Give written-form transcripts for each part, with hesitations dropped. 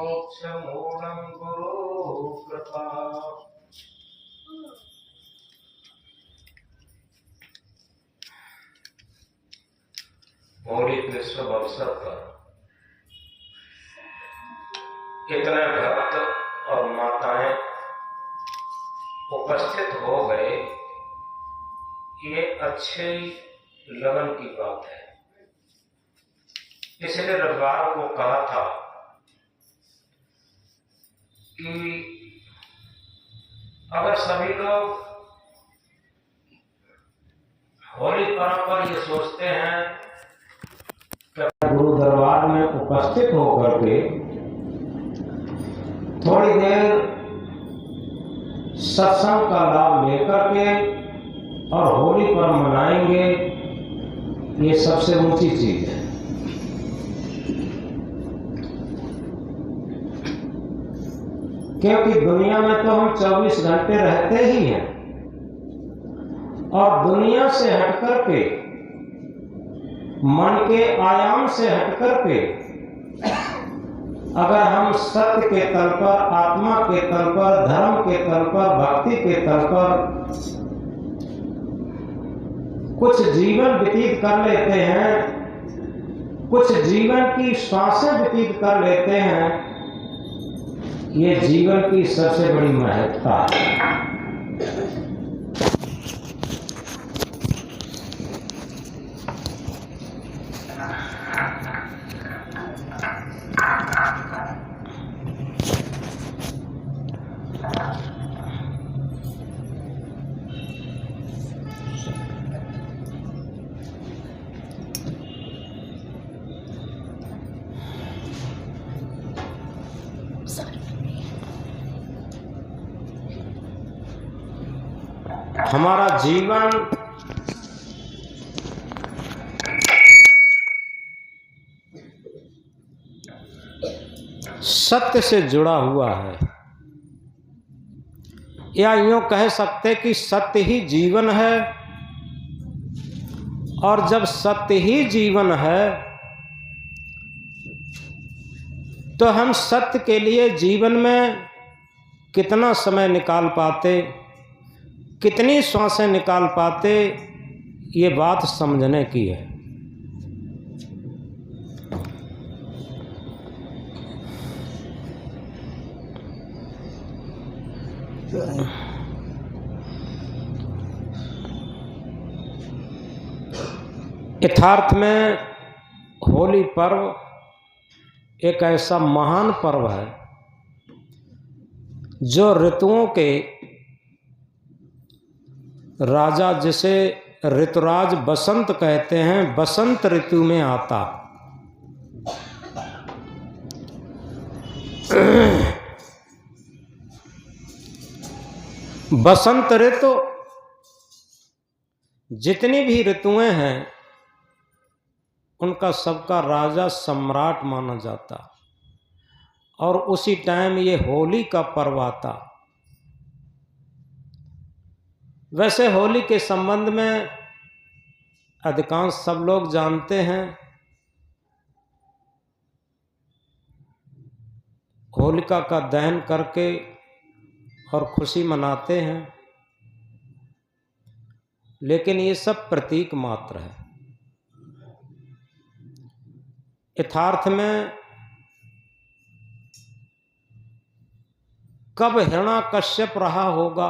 मोक्षमूलं गुरु कृपा। होली के शुभ अवसर पर कितने भक्त और माताएं उपस्थित हो गए, ये अच्छे लगन की बात है। इसलिए रविवार को कहा था कि अगर सभी लोग होली पर्व पर ये सोचते हैं कि गुरु दरबार में उपस्थित होकर के थोड़ी देर सत्संग का लाभ लेकर के और होली पर मनाएंगे, ये सबसे ऊंची चीज है। क्योंकि दुनिया में तो हम 24 घंटे रहते ही हैं और दुनिया से हटकर के, मन के आयाम से हटकर के अगर हम सत्य के तल पर, आत्मा के तल पर, धर्म के तल पर, भक्ति के तल पर कुछ जीवन व्यतीत कर लेते हैं, कुछ जीवन की श्वासें व्यतीत कर लेते हैं, ये जीवन की सबसे बड़ी महत्ता है। हमारा जीवन सत्य से जुड़ा हुआ है, या यूं कह सकते कि सत्य ही जीवन है। और जब सत्य ही जीवन है तो हम सत्य के लिए जीवन में कितना समय निकाल पाते, कितनी श्वासें निकाल पाते, ये बात समझने की है। यथार्थ में होली पर्व एक ऐसा महान पर्व है जो ऋतुओं के राजा, जिसे ऋतुराज बसंत कहते हैं, बसंत ऋतु में आता। बसंत ऋतु, जितनी भी ऋतुएं हैं उनका सबका राजा सम्राट माना जाता, और उसी टाइम ये होली का पर्व आता। वैसे होली के संबंध में अधिकांश सब लोग जानते हैं। होलिका का दहन करके और खुशी मनाते हैं, लेकिन ये सब प्रतीक मात्र है। यथार्थ में कब हिरण्यकश्यप रहा होगा,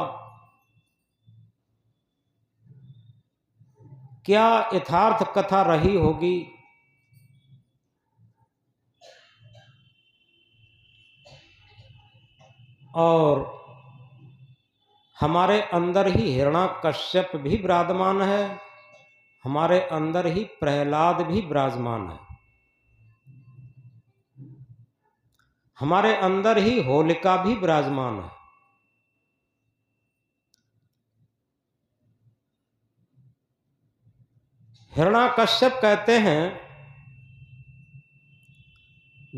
क्या यथार्थ कथा रही होगी, और हमारे अंदर ही हिरण्यकश्यप भी विराजमान है, हमारे अंदर ही प्रहलाद भी विराजमान है, हमारे अंदर ही होलिका भी विराजमान है। हिरण्यकश्यप कहते हैं,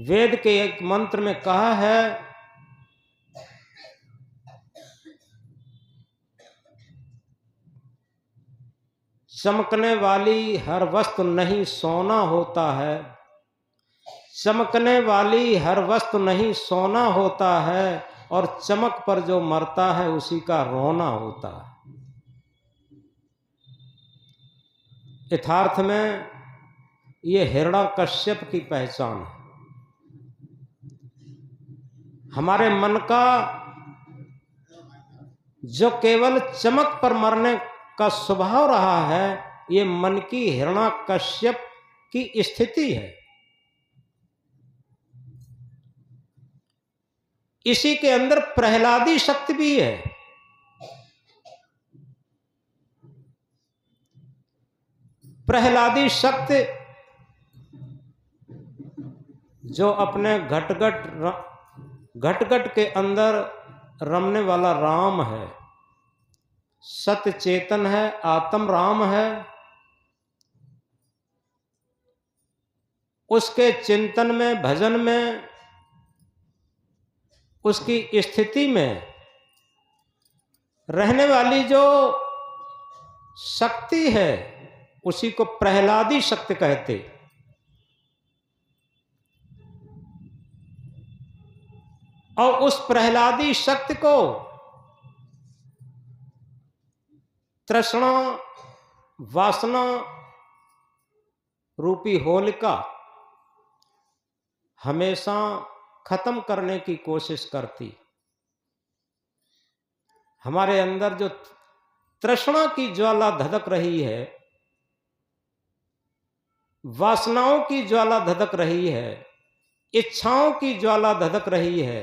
वेद के एक मंत्र में कहा है, चमकने वाली हर वस्तु नहीं सोना होता है, चमकने वाली हर वस्तु नहीं सोना होता है, और चमक पर जो मरता है उसी का रोना होता है। यथार्थ में ये हिरण्यकश्यप की पहचान है। हमारे मन का जो केवल चमक पर मरने का स्वभाव रहा है, ये मन की हिरण्यकश्यप की स्थिति है। इसी के अंदर प्रहलादी शक्ति भी है। प्रहलादी शक्ति जो अपने घट के अंदर रमने वाला राम है, सत्य चेतन है, आत्म राम है, उसके चिंतन में, भजन में, उसकी स्थिति में रहने वाली जो शक्ति है उसी को प्रहलादी शक्ति कहते। और उस प्रहलादी शक्ति को तृष्णा वासना रूपी होलिका हमेशा खत्म करने की कोशिश करती। हमारे अंदर जो तृष्णा की ज्वाला धधक रही है, वासनाओं की ज्वाला धधक रही है, इच्छाओं की ज्वाला धधक रही है,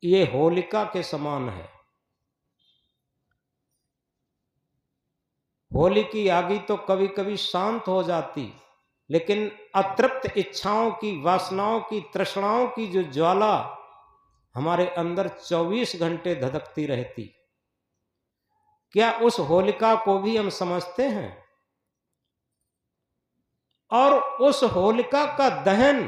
ये होलिका के समान है। होली की आगी तो कभी कभी शांत हो जाती, लेकिन अतृप्त इच्छाओं की, वासनाओं की, तृष्णाओं की जो ज्वाला हमारे अंदर 24 घंटे धधकती रहती, क्या उस होलिका को भी हम समझते हैं? और उस होलिका का दहन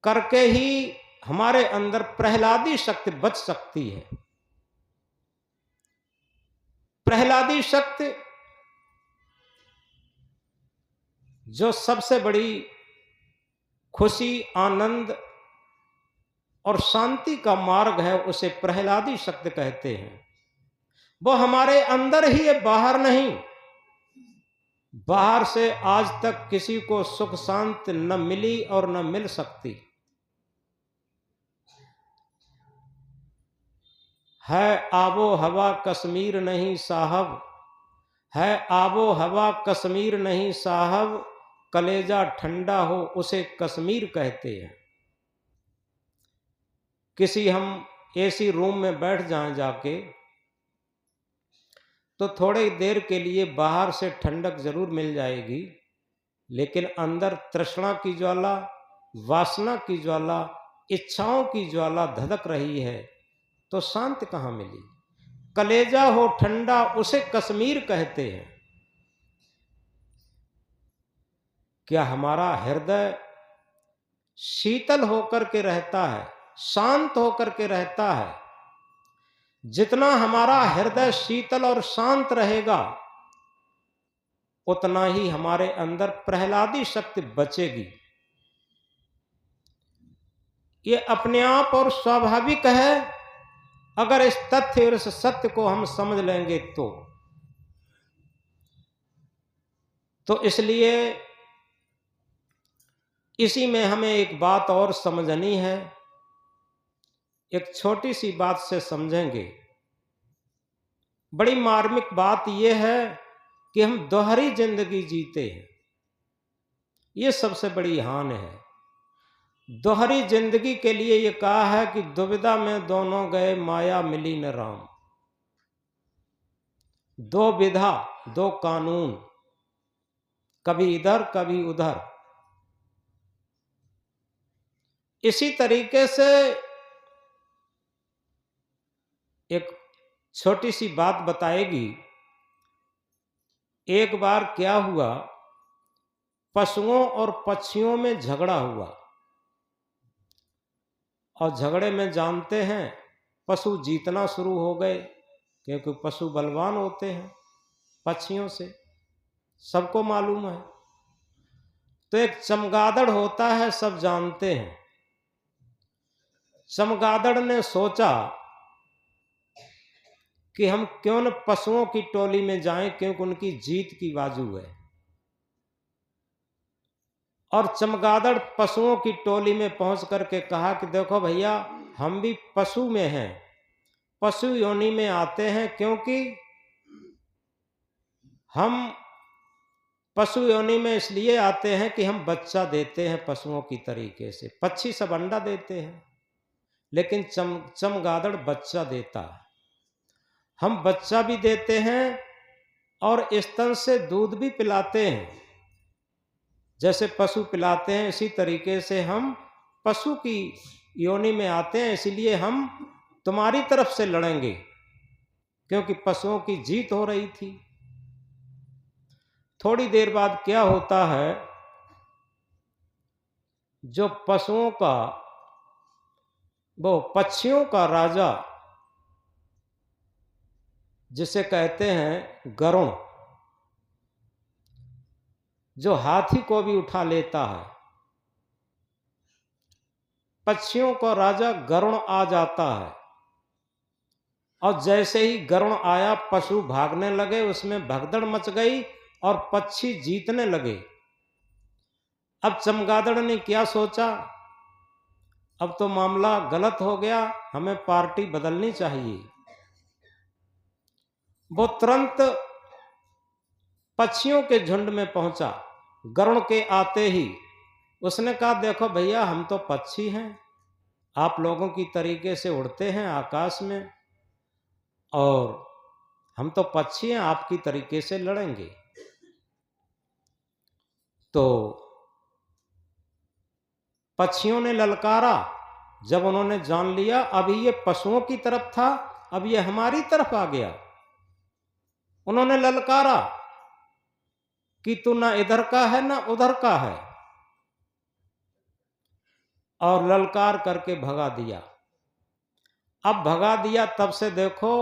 करके ही हमारे अंदर प्रहलादी शक्ति बच सकती है। प्रहलादी शक्ति जो सबसे बड़ी खुशी, आनंद और शांति का मार्ग है, उसे प्रहलादी शक्ति कहते हैं। वो हमारे अंदर ही है, बाहर नहीं। बाहर से आज तक किसी को सुख शांति न मिली और न मिल सकती है। आबो हवा कश्मीर नहीं साहब, है आबो हवा कश्मीर नहीं साहब, कलेजा ठंडा हो उसे कश्मीर कहते हैं। किसी हम एसी रूम में बैठ जाएं जाके, तो थोड़ी देर के लिए बाहर से ठंडक जरूर मिल जाएगी, लेकिन अंदर तृष्णा की ज्वाला, वासना की ज्वाला, इच्छाओं की ज्वाला धधक रही है, तो शांति कहाँ मिली? कलेजा हो ठंडा उसे कश्मीर कहते हैं। क्या हमारा हृदय शीतल होकर के रहता है, शांत होकर के रहता है? जितना हमारा हृदय शीतल और शांत रहेगा, उतना ही हमारे अंदर प्रहलादी शक्ति बचेगी। ये अपने आप और स्वाभाविक है, अगर इस तथ्य और इस सत्य को हम समझ लेंगे तो इसलिए इसी में हमें एक बात और समझनी है। एक छोटी सी बात से समझेंगे। बड़ी मार्मिक बात यह है कि हम दोहरी जिंदगी जीते हैं, ये सबसे बड़ी हानि है। दोहरी जिंदगी के लिए ये कहा है कि दुविधा में दोनों गए, माया मिली न राम। दो विधा, दो कानून, कभी इधर कभी उधर। इसी तरीके से एक छोटी सी बात बताएगी। एक बार क्या हुआ, पशुओं और पक्षियों में झगड़ा हुआ, और झगड़े में जानते हैं पशु जीतना शुरू हो गए, क्योंकि पशु बलवान होते हैं। पक्षियों से, सबको मालूम है। तो एक चमगादड़ होता है, सब जानते हैं। चमगादड़ ने सोचा कि हम क्यों न पशुओं की टोली में जाएं, क्योंकि उनकी जीत की बाजू है। और चमगादड़ पशुओं की टोली में पहुंच करके कहा कि देखो भैया, हम भी पशु में हैं, पशु योनि में आते हैं, क्योंकि हम पशु योनि में इसलिए आते हैं कि हम बच्चा देते हैं पशुओं की तरीके से। पक्षी सब अंडा देते हैं, लेकिन चमगादड़ बच्चा देता है। हम बच्चा भी देते हैं और स्तन से दूध भी पिलाते हैं। जैसे पशु पिलाते हैं, इसी तरीके से हम पशु की योनि में आते हैं, इसलिए हम तुम्हारी तरफ से लड़ेंगे, क्योंकि पशुओं की जीत हो रही थी। थोड़ी देर बाद क्या होता है, जो पशुओं का, वो पक्षियों का राजा, जिसे कहते हैं गरुण, जो हाथी को भी उठा लेता है, पक्षियों का राजा गरुण आ जाता है। और जैसे ही गरुण आया, पशु भागने लगे, उसमें भगदड़ मच गई और पक्षी जीतने लगे। अब चमगादड़ ने क्या सोचा, अब तो मामला गलत हो गया, हमें पार्टी बदलनी चाहिए। वो तुरंत पक्षियों के झुंड में पहुंचा। गरुण के आते ही उसने कहा, देखो भैया, हम तो पक्षी हैं, आप लोगों की तरीके से उड़ते हैं आकाश में, और हम तो पक्षी हैं, आपकी तरीके से लड़ेंगे। तो पक्षियों ने ललकारा। जब उन्होंने जान लिया अभी ये पशुओं की तरफ था, अब ये हमारी तरफ आ गया, उन्होंने ललकारा कि तू ना इधर का है ना उधर का है, और ललकार करके भगा दिया। अब भगा दिया, तब से देखो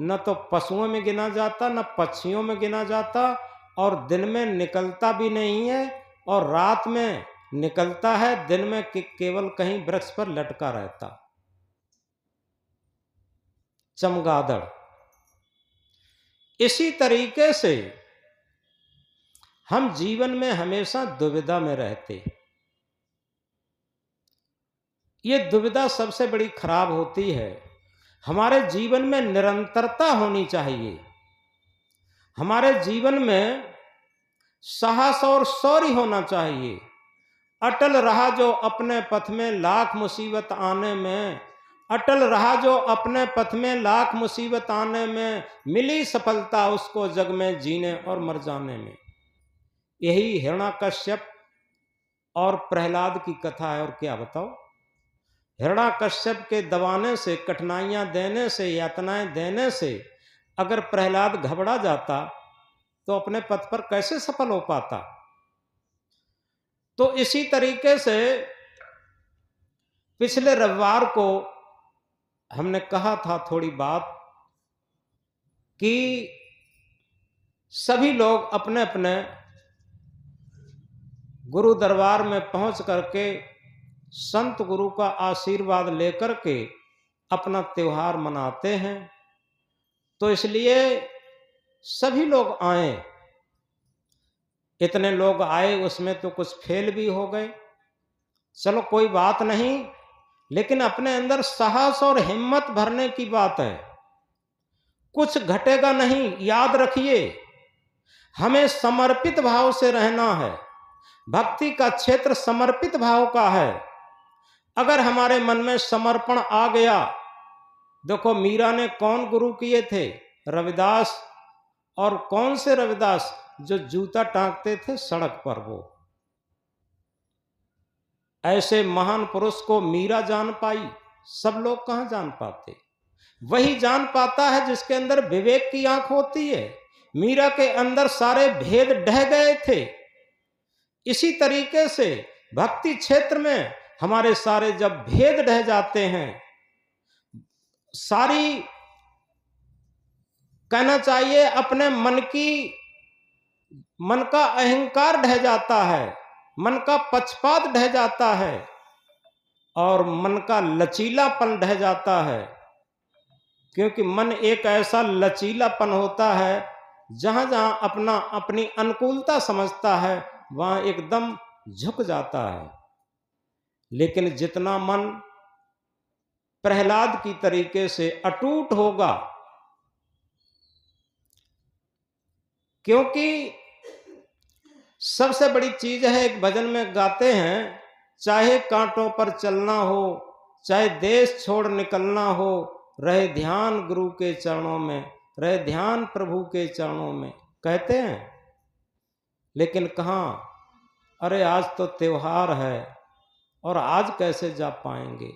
न तो पशुओं में गिना जाता, न पक्षियों में गिना जाता, और दिन में निकलता भी नहीं है, और रात में निकलता है, दिन में केवल कहीं वृक्ष पर लटका रहता। चमगादड़। इसी तरीके से हम जीवन में हमेशा दुविधा में रहते। ये दुविधा सबसे बड़ी खराब होती है। हमारे जीवन में निरंतरता होनी चाहिए। हमारे जीवन में साहस और शौर्य होना चाहिए। अटल रहा जो अपने पथ में लाख मुसीबत आने में, अटल रहा जो अपने पथ में लाख मुसीबत आने में, मिली सफलता उसको जग में जीने और मर जाने में। यही हिरण्यकश्यप और प्रहलाद की कथा है। और क्या बताओ, हिरण्यकश्यप के दबाने से, कठिनाइयां देने से, यातनाएं देने से अगर प्रहलाद घबरा जाता तो अपने पथ पर कैसे सफल हो पाता। तो इसी तरीके से पिछले रविवार को हमने कहा था थोड़ी बात कि सभी लोग अपने अपने गुरु दरबार में पहुंच करके संत गुरु का आशीर्वाद लेकर के अपना त्योहार मनाते हैं। तो इसलिए सभी लोग आए। इतने लोग आए, उसमें तो कुछ फेल भी हो गए, चलो कोई बात नहीं, लेकिन अपने अंदर साहस और हिम्मत भरने की बात है। कुछ घटेगा नहीं, याद रखिए, हमें समर्पित भाव से रहना है। भक्ति का क्षेत्र समर्पित भाव का है। अगर हमारे मन में समर्पण आ गया, देखो मीरा ने कौन गुरु किए थे? रविदास। और कौन से रविदास? जो जूता टांगते थे सड़क पर। वो ऐसे महान पुरुष को मीरा जान पाई, सब लोग कहां जान पाते। वही जान पाता है जिसके अंदर विवेक की आंख होती है। मीरा के अंदर सारे भेद ढह गए थे। इसी तरीके से भक्ति क्षेत्र में हमारे सारे जब भेद ढह जाते हैं, सारी कहना चाहिए अपने मन का अहंकार ढह जाता है, मन का पक्षपात ढह जाता है और मन का लचीलापन ढह जाता है। क्योंकि मन एक ऐसा लचीलापन होता है जहां जहां अपनी अनुकूलता समझता है वहां एकदम झुक जाता है। लेकिन जितना मन प्रहलाद की तरीके से अटूट होगा, क्योंकि सबसे बड़ी चीज है, एक भजन में गाते हैं, चाहे कांटों पर चलना हो, चाहे देश छोड़ निकलना हो, रहे ध्यान गुरु के चरणों में, रहे ध्यान प्रभु के चरणों में, कहते हैं। लेकिन कहाँ, अरे आज तो त्योहार है और आज कैसे जा पाएंगे।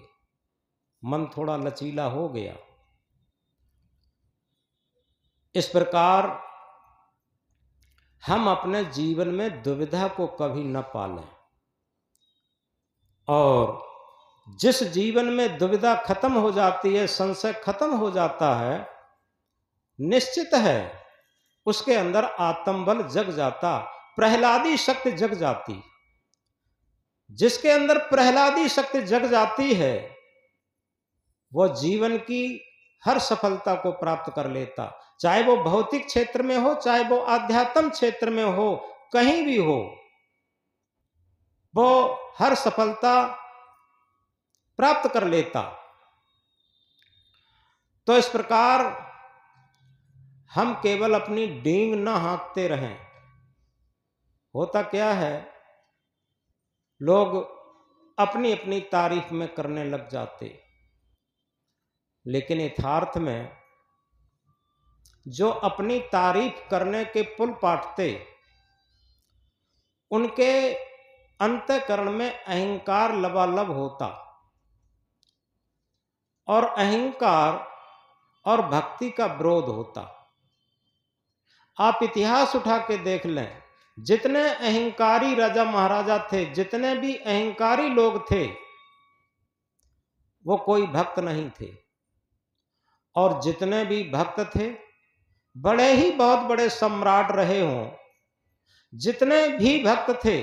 मन थोड़ा लचीला हो गया। इस प्रकार हम अपने जीवन में दुविधा को कभी न पालें, और जिस जीवन में दुविधा खत्म हो जाती है, संशय खत्म हो जाता है, निश्चित है उसके अंदर आत्मबल जग जाता, प्रहलादी शक्ति जग जाती। जिसके अंदर प्रहलादी शक्ति जग जाती है वह जीवन की हर सफलता को प्राप्त कर लेता, चाहे वो भौतिक क्षेत्र में हो, चाहे वो आध्यात्म क्षेत्र में हो, कहीं भी हो, वो हर सफलता प्राप्त कर लेता। तो इस प्रकार हम केवल अपनी डींग न हाँकते रहें। होता क्या है, लोग अपनी अपनी तारीफ में करने लग जाते, लेकिन यथार्थ में जो अपनी तारीफ करने के पुल पाटते, उनके अंतःकरण में अहंकार लबालब होता, और अहंकार और भक्ति का विरोध होता। आप इतिहास उठा के देख लें, जितने अहंकारी राजा महाराजा थे, जितने भी अहंकारी लोग थे, वो कोई भक्त नहीं थे। और जितने भी भक्त थे, बड़े ही बहुत बड़े सम्राट रहे हों, जितने भी भक्त थे,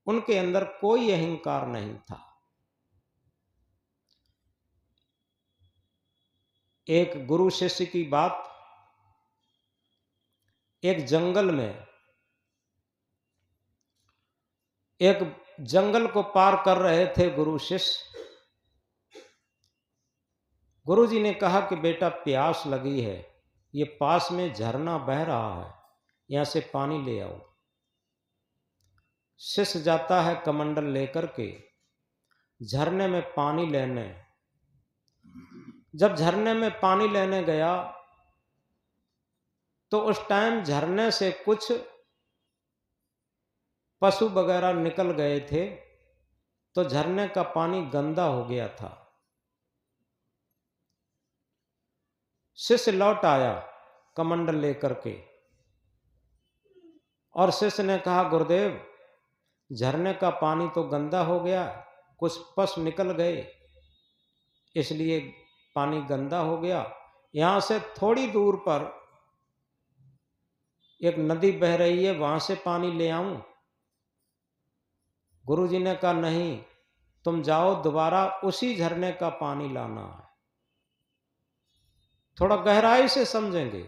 उनके अंदर कोई अहंकार नहीं था। एक गुरु शिष्य की बात, एक जंगल में, एक जंगल को पार कर रहे थे गुरु शिष्य। गुरु जी ने कहा कि बेटा प्यास लगी है, ये पास में झरना बह रहा है, यहां से पानी ले आओ। शिष्य जाता है कमंडल लेकर के झरने में पानी लेने। जब झरने में पानी लेने गया तो उस टाइम झरने से कुछ पशु वगैरह निकल गए थे, तो झरने का पानी गंदा हो गया था। शिष्य लौट आया कमंडल लेकर के, और शिष्य ने कहा गुरुदेव, झरने का पानी तो गंदा हो गया, कुछ पशु निकल गए, इसलिए पानी गंदा हो गया। यहां से थोड़ी दूर पर एक नदी बह रही है, वहां से पानी ले आऊं। गुरुजी ने कहा नहीं, तुम जाओ, दोबारा उसी झरने का पानी लाना है। थोड़ा गहराई से समझेंगे।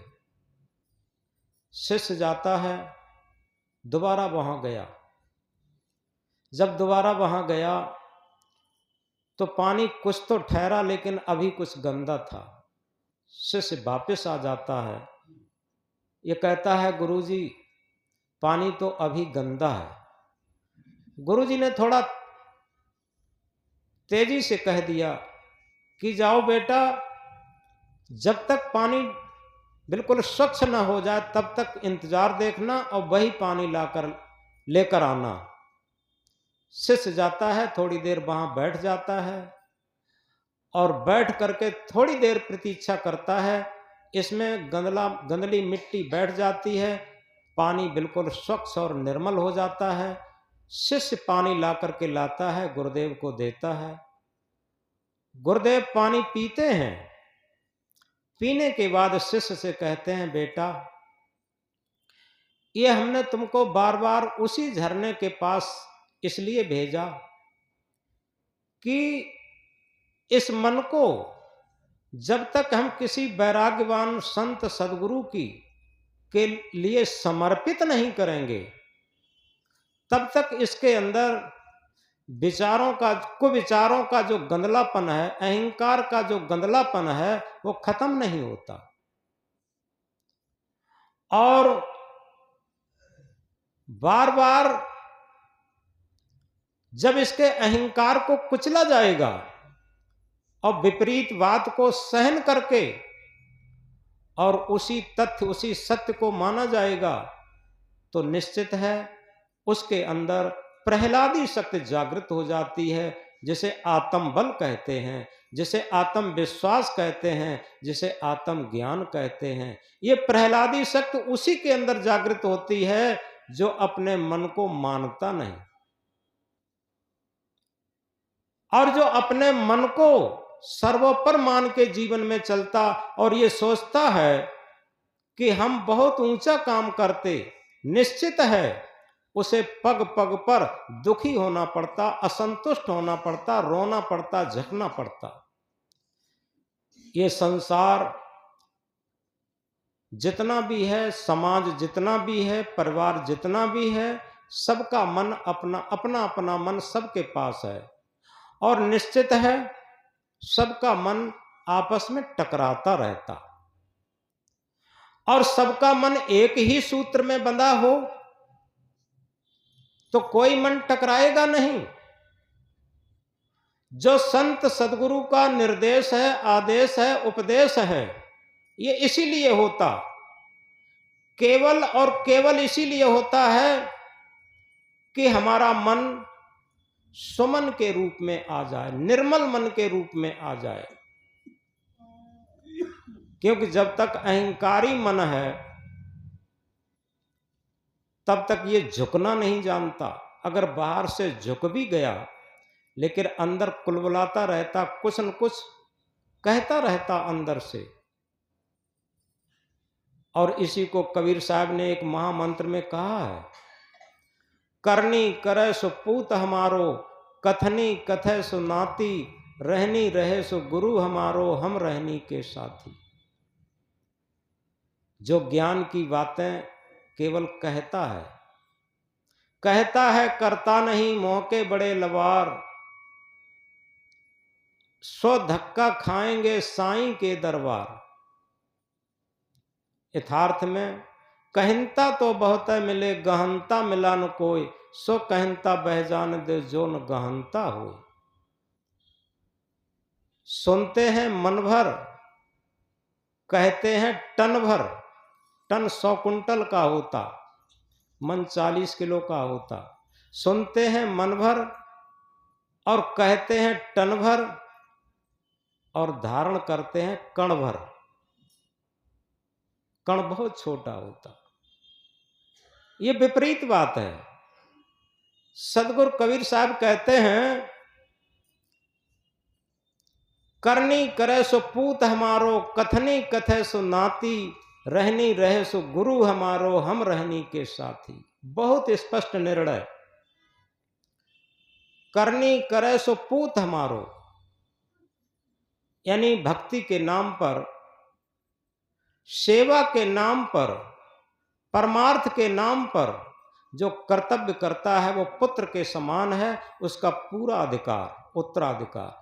शिष्य जाता है, दोबारा वहां गया। जब दोबारा वहां गया तो पानी कुछ तो ठहरा, लेकिन अभी कुछ गंदा था। शिष्य वापस आ जाता है, ये कहता है गुरुजी पानी तो अभी गंदा है। गुरुजी ने थोड़ा तेजी से कह दिया कि जाओ बेटा, जब तक पानी बिल्कुल स्वच्छ न हो जाए तब तक इंतजार देखना और वही पानी लेकर आना। शिष्य जाता है, थोड़ी देर वहां बैठ जाता है और बैठ करके थोड़ी देर प्रतीक्षा करता है। इसमें गंदली मिट्टी बैठ जाती है, पानी बिल्कुल स्वच्छ और निर्मल हो जाता है। शिष्य पानी ला करके लाता है, गुरुदेव को देता है। गुरुदेव पानी पीते हैं, पीने के बाद शिष्य से कहते हैं, बेटा ये हमने तुमको बार बार उसी झरने के पास इसलिए भेजा कि इस मन को जब तक हम किसी वैराग्यवान संत सदगुरु की के लिए समर्पित नहीं करेंगे तब तक इसके अंदर विचारों का, कुविचारों का जो गंदलापन है, अहंकार का जो गंदलापन है, वो खत्म नहीं होता। और बार बार जब इसके अहंकार को कुचला जाएगा और विपरीत बात को सहन करके और उसी तथ्य, उसी सत्य को माना जाएगा, तो निश्चित है उसके अंदर प्रहलादी शक्ति जागृत हो जाती है, जिसे आत्म बल कहते हैं, जिसे आत्म विश्वास कहते हैं, जिसे आत्म ज्ञान कहते हैं। ये प्रहलादी शक्ति उसी के अंदर जागृत होती है जो अपने मन को मानता नहीं, और जो अपने मन को सर्वोपर मान के जीवन में चलता और ये सोचता है कि हम बहुत ऊंचा काम करते। निश्चित है उसे पग पग पर दुखी होना पड़ता, असंतुष्ट होना पड़ता, रोना पड़ता, झकना पड़ता। ये संसार जितना भी है, समाज जितना भी है, परिवार जितना भी है, सबका मन अपना अपना अपना मन सबके पास है, और निश्चित है सबका मन आपस में टकराता रहता। और सबका मन एक ही सूत्र में बंधा हो तो कोई मन टकराएगा नहीं। जो संत सदगुरु का निर्देश है, आदेश है, उपदेश है, ये इसीलिए होता, केवल और केवल इसीलिए होता है कि हमारा मन सुमन के रूप में आ जाए, निर्मल मन के रूप में आ जाए। क्योंकि जब तक अहंकारी मन है तब तक ये झुकना नहीं जानता। अगर बाहर से झुक भी गया लेकिन अंदर कुलबुलाता रहता, कुछ न कुछ कहता रहता अंदर से। और इसी को कबीर साहब ने एक महामंत्र में कहा है, करनी करे सो पूत हमारो, कथनी कथे सो नाती, रहनी रहे सो गुरु हमारो, हम रहनी के साथी। जो ज्ञान की बातें केवल कहता है, करता नहीं, मौके बड़े लवार, सो धक्का खाएंगे साईं के दरबार। यथार्थ में कहनता तो बहुत है मिले, गहनता मिला न कोई, सो कहनता बह जान दे जो न गहनता हो। सुनते हैं मन भर, कहते हैं टन भर। टन 100 कुंटल का होता, मन 40 किलो का होता। सुनते हैं मन भर और कहते हैं टन भर, और धारण करते हैं कण भर। कण बहुत छोटा होता। ये विपरीत बात है। सदगुरु कबीर साहब कहते हैं, करनी करे सो पूत हमारो, कथनी कथे सो नाती, रहनी रहे सो गुरु हमारो, हम रहनी के साथी। बहुत स्पष्ट निर्णय। करनी करे सो पूत हमारो, यानी भक्ति के नाम पर, सेवा के नाम पर, परमार्थ के नाम पर जो कर्तव्य करता है वो पुत्र के समान है, उसका पूरा अधिकार, उत्तराधिकार।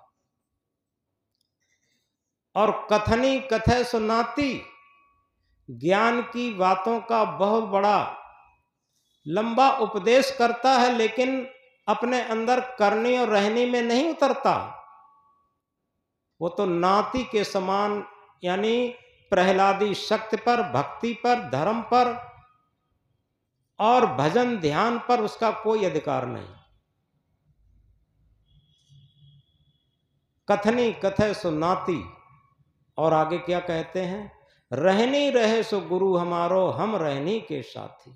और कथनी कथे सो नाती, ज्ञान की बातों का बहुत बड़ा लंबा उपदेश करता है, लेकिन अपने अंदर करनी और रहनी में नहीं उतरता। वो तो नाती के समान, यानी प्रहलादी शक्ति पर, भक्ति पर, धर्म पर और भजन ध्यान पर उसका कोई अधिकार नहीं। कथनी कथे सो नाती, और आगे क्या कहते हैं, रहनी रहे सो गुरु हमारो, हम रहनी के साथी।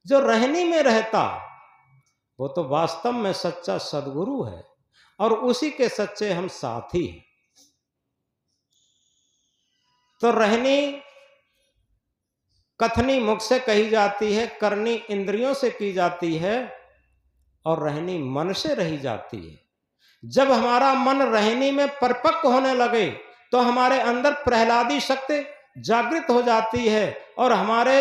जो रहनी में रहता वो तो वास्तव में सच्चा सदगुरु है, और उसी के सच्चे हम साथी हैं। तो रहनी कथनी मुख से कही जाती है, करनी इंद्रियों से की जाती है, और रहनी मन से रही जाती है। जब हमारा मन रहनी में परिपक्व होने लगे तो हमारे अंदर प्रहलादी शक्ति जागृत हो जाती है और हमारे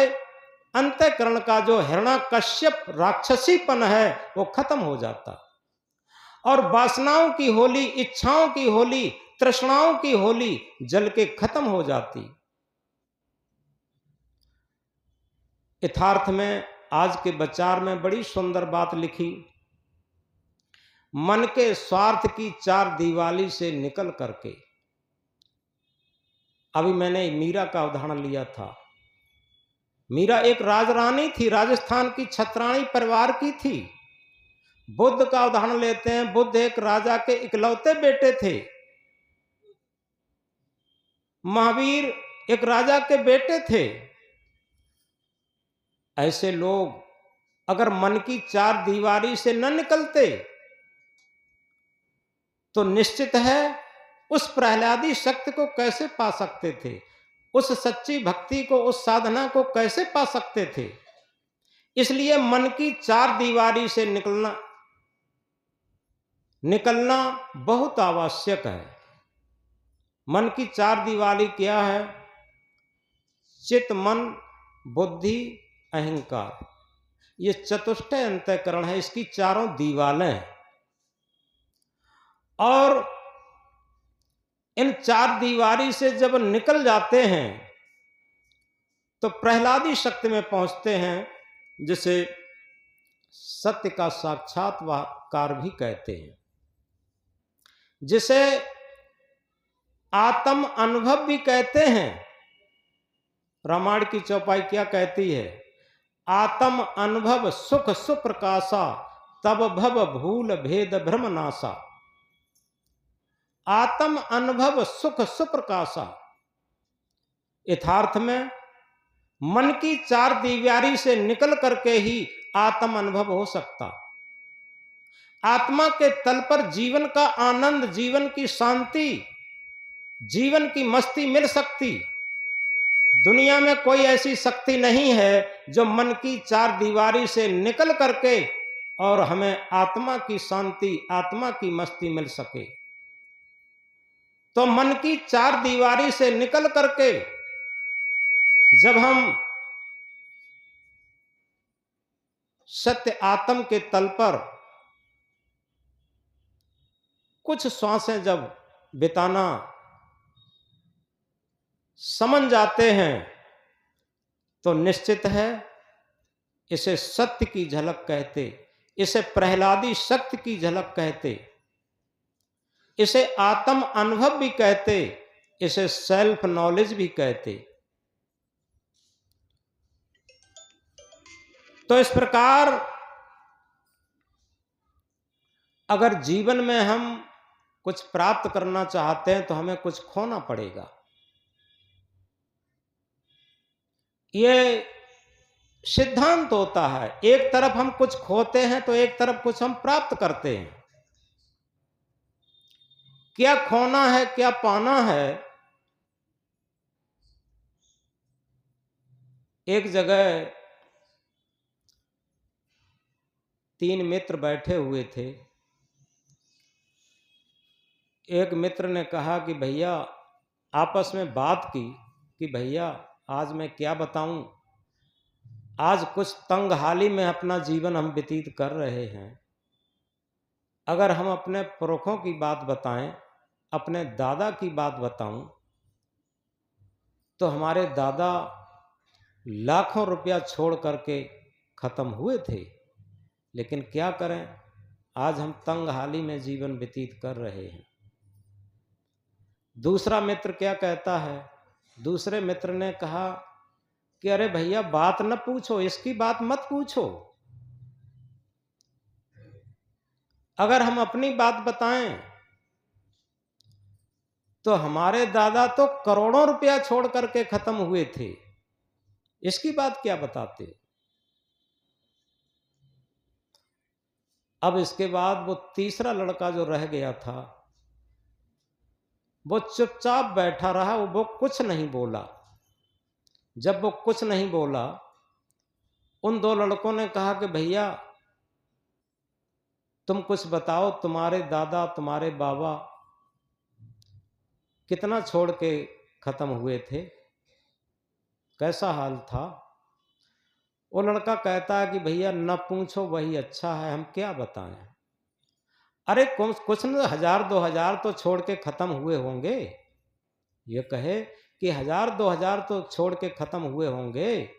अंतःकरण का जो हिरण्यकश्यप राक्षसीपन है वो खत्म हो जाता, और वासनाओं की होली, इच्छाओं की होली, तृष्णाओं की होली जल के खत्म हो जाती। यथार्थ में आज के विचार में बड़ी सुंदर बात लिखी, मन के स्वार्थ की चार दीवाली से निकल करके। अभी मैंने मीरा का उदाहरण लिया था। मीरा एक राजरानी थी, राजस्थान की छत्राणी परिवार की थी। बुद्ध का उदाहरण लेते हैं, बुद्ध एक राजा के इकलौते बेटे थे। महावीर एक राजा के बेटे थे। ऐसे लोग अगर मन की चार दीवारी से न निकलते तो निश्चित है उस प्रहलादी शक्ति को कैसे पा सकते थे, उस सच्ची भक्ति को, उस साधना को कैसे पा सकते थे। इसलिए मन की चार दीवारी से निकलना बहुत आवश्यक है। मन की चार दीवारी क्या है? चित्त, मन, बुद्धि, अहंकार, ये चतुष्टय अंतःकरण है, इसकी चारों दीवालें हैं। और इन चार दीवारी से जब निकल जाते हैं तो प्रहलादी शक्ति में पहुंचते हैं, जिसे सत्य का साक्षात्कार भी कहते हैं, जिसे आत्म अनुभव भी कहते हैं। रामायण की चौपाई क्या कहती है? आत्म अनुभव सुख सुप्रकाशा, तब भव भूल भेद भ्रम नासा। आत्म अनुभव सुख सुप्रकाशा। यथार्थ में मन की चार दीवारी से निकल करके ही आत्म अनुभव हो सकता। आत्मा के तल पर जीवन का आनंद, जीवन की शांति, जीवन की मस्ती मिल सकती। दुनिया में कोई ऐसी शक्ति नहीं है जो मन की चार दीवारी से निकल करके और हमें आत्मा की शांति, आत्मा की मस्ती मिल सके। तो मन की चार दीवारी से निकल करके जब हम सत्य आत्म के तल पर कुछ श्वासें जब बिताना समझ जाते हैं तो निश्चित है इसे सत्य की झलक कहते, इसे प्रहलादी शक्ति की झलक कहते, इसे आत्म अनुभव भी कहते, इसे सेल्फ नॉलेज भी कहते। तो इस प्रकार अगर जीवन में हम कुछ प्राप्त करना चाहते हैं तो हमें कुछ खोना पड़ेगा। ये सिद्धांत होता है। एक तरफ हम कुछ खोते हैं तो एक तरफ कुछ हम प्राप्त करते हैं। क्या खोना है, क्या पाना है? एक जगह तीन मित्र बैठे हुए थे। एक मित्र ने कहा कि भैया, आपस में बात की कि भैया आज मैं क्या बताऊं, आज कुछ तंगहाली में अपना जीवन हम व्यतीत कर रहे हैं। अगर हम अपने पुरखों की बात बताएं, अपने दादा की बात बताऊं, तो हमारे दादा लाखों रुपया छोड़ करके खत्म हुए थे, लेकिन क्या करें, आज हम तंगहाली में जीवन व्यतीत कर रहे हैं। दूसरा मित्र क्या कहता है? दूसरे मित्र ने कहा कि अरे भैया बात न पूछो, इसकी बात मत पूछो। अगर हम अपनी बात बताएं तो हमारे दादा तो करोड़ों रुपया छोड़ करके खत्म हुए थे, इसकी बात क्या बताते। अब इसके बाद वो तीसरा लड़का जो रह गया था, वो चुपचाप बैठा रहा, वो कुछ नहीं बोला। जब वो कुछ नहीं बोला, उन दो लड़कों ने कहा कि भैया तुम कुछ बताओ, तुम्हारे दादा तुम्हारे बाबा कितना छोड़ के खत्म हुए थे, कैसा हाल था? वो लड़का कहता है कि भैया न पूछो, वही अच्छा है, हम क्या बताएं। अरे कुछ न 1000-2000 तो छोड़ के खत्म हुए होंगे। ये कहे कि 1000-2000 तो छोड़ के खत्म हुए होंगे।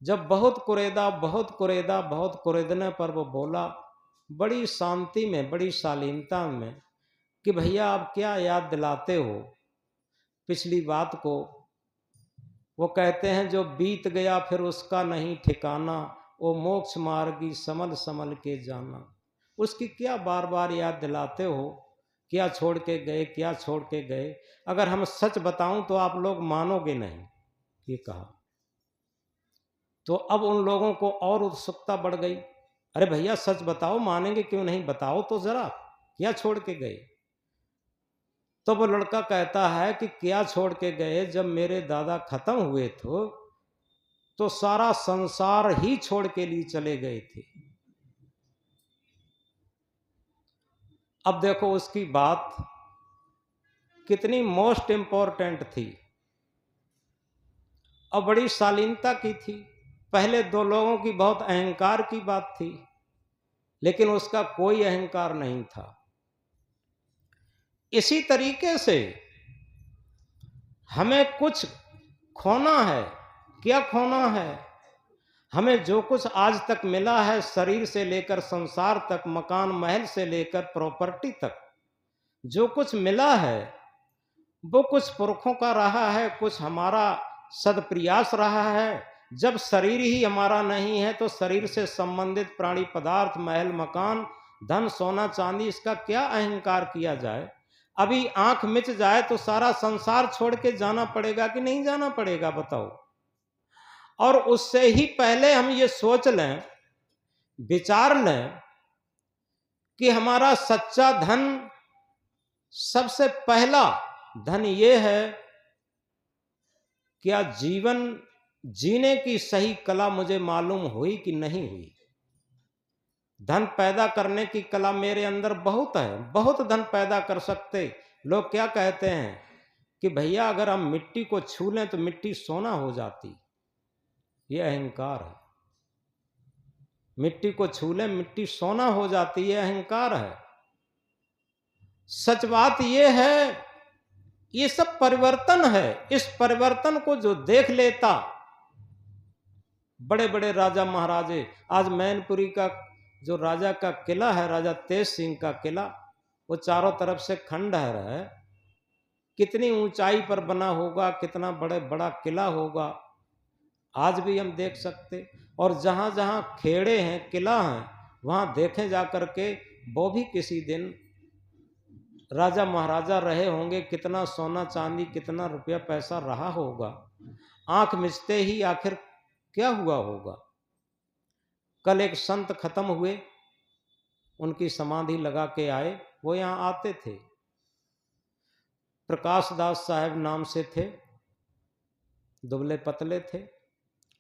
जब बहुत कुरेदा, बहुत कुरेदा, बहुत कुरेदने पर वो बोला बड़ी शांति में, बड़ी शालीनता में कि भैया आप क्या याद दिलाते हो पिछली बात को। वो कहते हैं जो बीत गया फिर उसका नहीं ठिकाना, वो मोक्ष मार्गी समल समल के जाना। उसकी क्या बार बार याद दिलाते हो, क्या छोड़ के गए, क्या छोड़ के गए। अगर हम सच बताऊं तो आप लोग मानोगे नहीं, ये कहा। तो अब उन लोगों को और उत्सुकता बढ़ गई। अरे भैया सच बताओ, मानेंगे क्यों नहीं, बताओ तो जरा, क्या छोड़ के गए। तो वो लड़का कहता है कि क्या छोड़ के गए, जब मेरे दादा खत्म हुए थे तो सारा संसार ही छोड़ के लिए चले गए थे। अब देखो उसकी बात कितनी मोस्ट इंपॉर्टेंट थी और बड़ी शालीनता की थी। पहले दो लोगों की बहुत अहंकार की बात थी, लेकिन उसका कोई अहंकार नहीं था। इसी तरीके से हमें कुछ खोना है। क्या खोना है? हमें जो कुछ आज तक मिला है, शरीर से लेकर संसार तक, मकान महल से लेकर प्रॉपर्टी तक, जो कुछ मिला है वो कुछ पुरखों का रहा है, कुछ हमारा सदप्रयास रहा है। जब शरीर ही हमारा नहीं है तो शरीर से संबंधित प्राणी पदार्थ, महल मकान, धन सोना चांदी, इसका क्या अहंकार किया जाए। अभी आंख मिच जाए तो सारा संसार छोड़ के जाना पड़ेगा कि नहीं जाना पड़ेगा, बताओ। और उससे ही पहले हम ये सोच लें, विचार लें कि हमारा सच्चा धन, सबसे पहला धन ये है, क्या जीवन जीने की सही कला मुझे मालूम हुई कि नहीं हुई। धन पैदा करने की कला मेरे अंदर बहुत है, बहुत धन पैदा कर सकते। लोग क्या कहते हैं कि भैया अगर हम मिट्टी को छू लें तो मिट्टी सोना हो जाती। ये अहंकार है। मिट्टी को छू लें मिट्टी सोना हो जाती, ये अहंकार है। सच बात ये है, ये सब परिवर्तन है। इस परिवर्तन को जो देख लेता, बड़े बड़े राजा महाराजे, आज मैनपुरी का जो राजा का किला है, राजा तेज सिंह का किला, वो चारों तरफ से खंडहर है। कितनी ऊंचाई पर बना होगा, कितना बड़ा किला होगा, आज भी हम देख सकते। और जहां जहां खेड़े हैं, किला हैं, वहां देखें जा करके, वो भी किसी दिन राजा महाराजा रहे होंगे, कितना सोना चांदी, कितना रुपया पैसा रहा होगा। आंख मिचते ही आखिर क्या हुआ होगा। कल एक संत खत्म हुए, उनकी समाधि लगा के आए, वो यहां आते थे। प्रकाश दास साहब नाम से थे, दुबले पतले थे।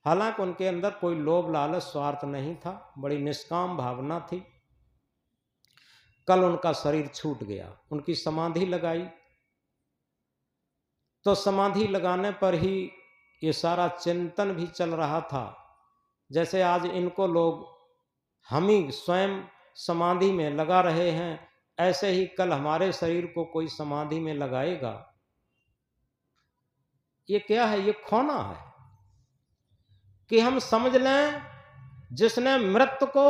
हालांकि उनके अंदर कोई लोभ लालच स्वार्थ नहीं था, बड़ी निष्काम भावना थी। कल उनका शरीर छूट गया, उनकी समाधि लगाई। तो समाधि लगाने पर ही ये सारा चिंतन भी चल रहा था। जैसे आज इनको लोग, हम ही स्वयं समाधि में लगा रहे हैं, ऐसे ही कल हमारे शरीर को कोई समाधि में लगाएगा। ये क्या है? ये खोना है कि हम समझ लें, जिसने मृत्यु को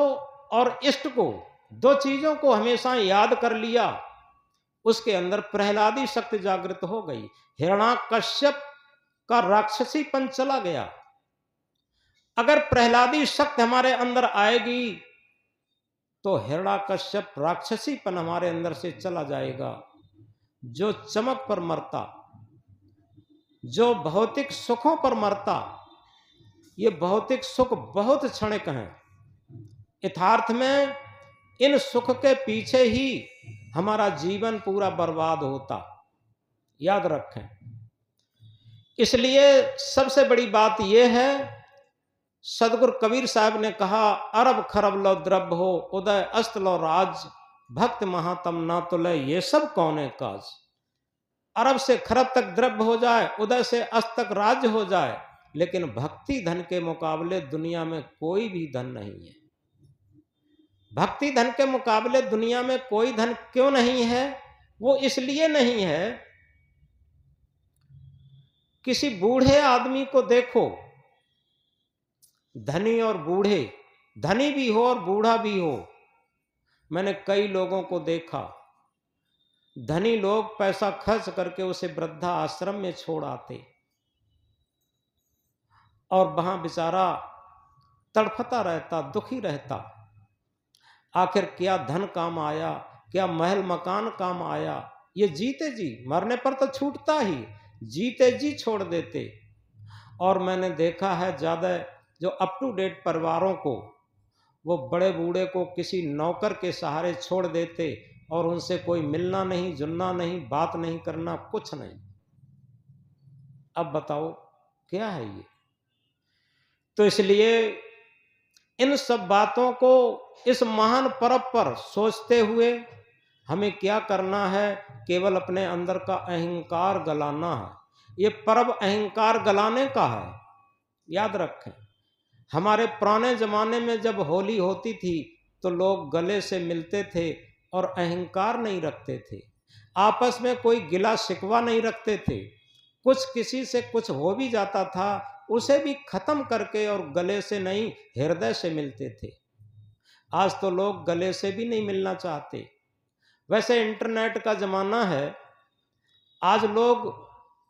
और इष्ट को, दो चीजों को हमेशा याद कर लिया, उसके अंदर प्रहलादी शक्ति जागृत हो गई। हिरण्याकश्यप का राक्षसीपन चला गया। अगर प्रहलादी शक्ति हमारे अंदर आएगी तो हिरण्याकश्यप राक्षसीपन हमारे अंदर से चला जाएगा। जो चमक पर मरता, जो भौतिक सुखों पर मरता, ये भौतिक सुख बहुत क्षणिक हैं। यथार्थ में इन सुख के पीछे ही हमारा जीवन पूरा बर्बाद होता। याद रखें। इसलिए सबसे बड़ी बात यह है, सदगुरु कबीर साहब ने कहा, अरब खरब लो द्रव्य हो, उदय अस्त लो राज, भक्त महातम ना तुले, ये सब कौने काज। अरब से खरब तक द्रव्य हो जाए, उदय से अस्त तक राज्य हो जाए, लेकिन भक्ति धन के मुकाबले दुनिया में कोई भी धन नहीं है। भक्ति धन के मुकाबले दुनिया में कोई धन क्यों नहीं है? वो इसलिए नहीं है, किसी बूढ़े आदमी को देखो, धनी और बूढ़े, धनी भी हो और बूढ़ा भी हो, मैंने कई लोगों को देखा, धनी लोग पैसा खर्च करके उसे वृद्धा आश्रम में छोड़ आते और वहां बेचारा तड़फता रहता, दुखी रहता। आखिर क्या धन काम आया, क्या महल मकान काम आया? ये जीते जी, मरने पर तो छूटता ही, जीते जी छोड़ देते। और मैंने देखा है ज्यादा जो अप टू डेट परिवारों को, वो बड़े बूढ़े को किसी नौकर के सहारे छोड़ देते और उनसे कोई मिलना नहीं, जुलना नहीं, बात नहीं करना, कुछ नहीं। अब बताओ क्या है ये? तो इसलिए इन सब बातों को इस महान पर्व पर सोचते हुए हमें क्या करना है? केवल अपने अंदर का अहंकार गलाना है। ये पर्व अहंकार गलाने का है, याद रखें। हमारे पुराने जमाने में जब होली होती थी तो लोग गले से मिलते थे और अहंकार नहीं रखते थे, आपस में कोई गिला शिकवा नहीं रखते थे। कुछ किसी से कुछ हो भी जाता था, उसे भी खत्म करके और गले से नहीं, हृदय से मिलते थे। आज तो लोग गले से भी नहीं मिलना चाहते। वैसे इंटरनेट का जमाना है, आज लोग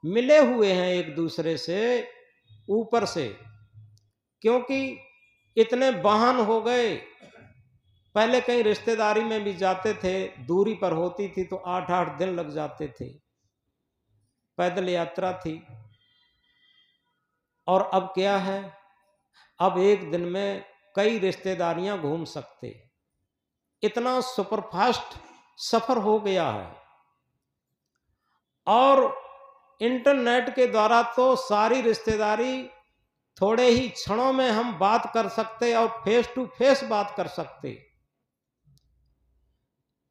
मिले हुए हैं एक दूसरे से ऊपर से, क्योंकि इतने वाहन हो गए। पहले कहीं रिश्तेदारी में भी जाते थे, दूरी पर होती थी तो 8-8 दिन लग जाते थे, पैदल यात्रा थी। और अब क्या है? अब एक दिन में कई रिश्तेदारियां घूम सकते, इतना सुपरफास्ट सफर हो गया है। और इंटरनेट के द्वारा तो सारी रिश्तेदारी थोड़े ही क्षणों में हम बात कर सकते और फेस टू फेस बात कर सकते।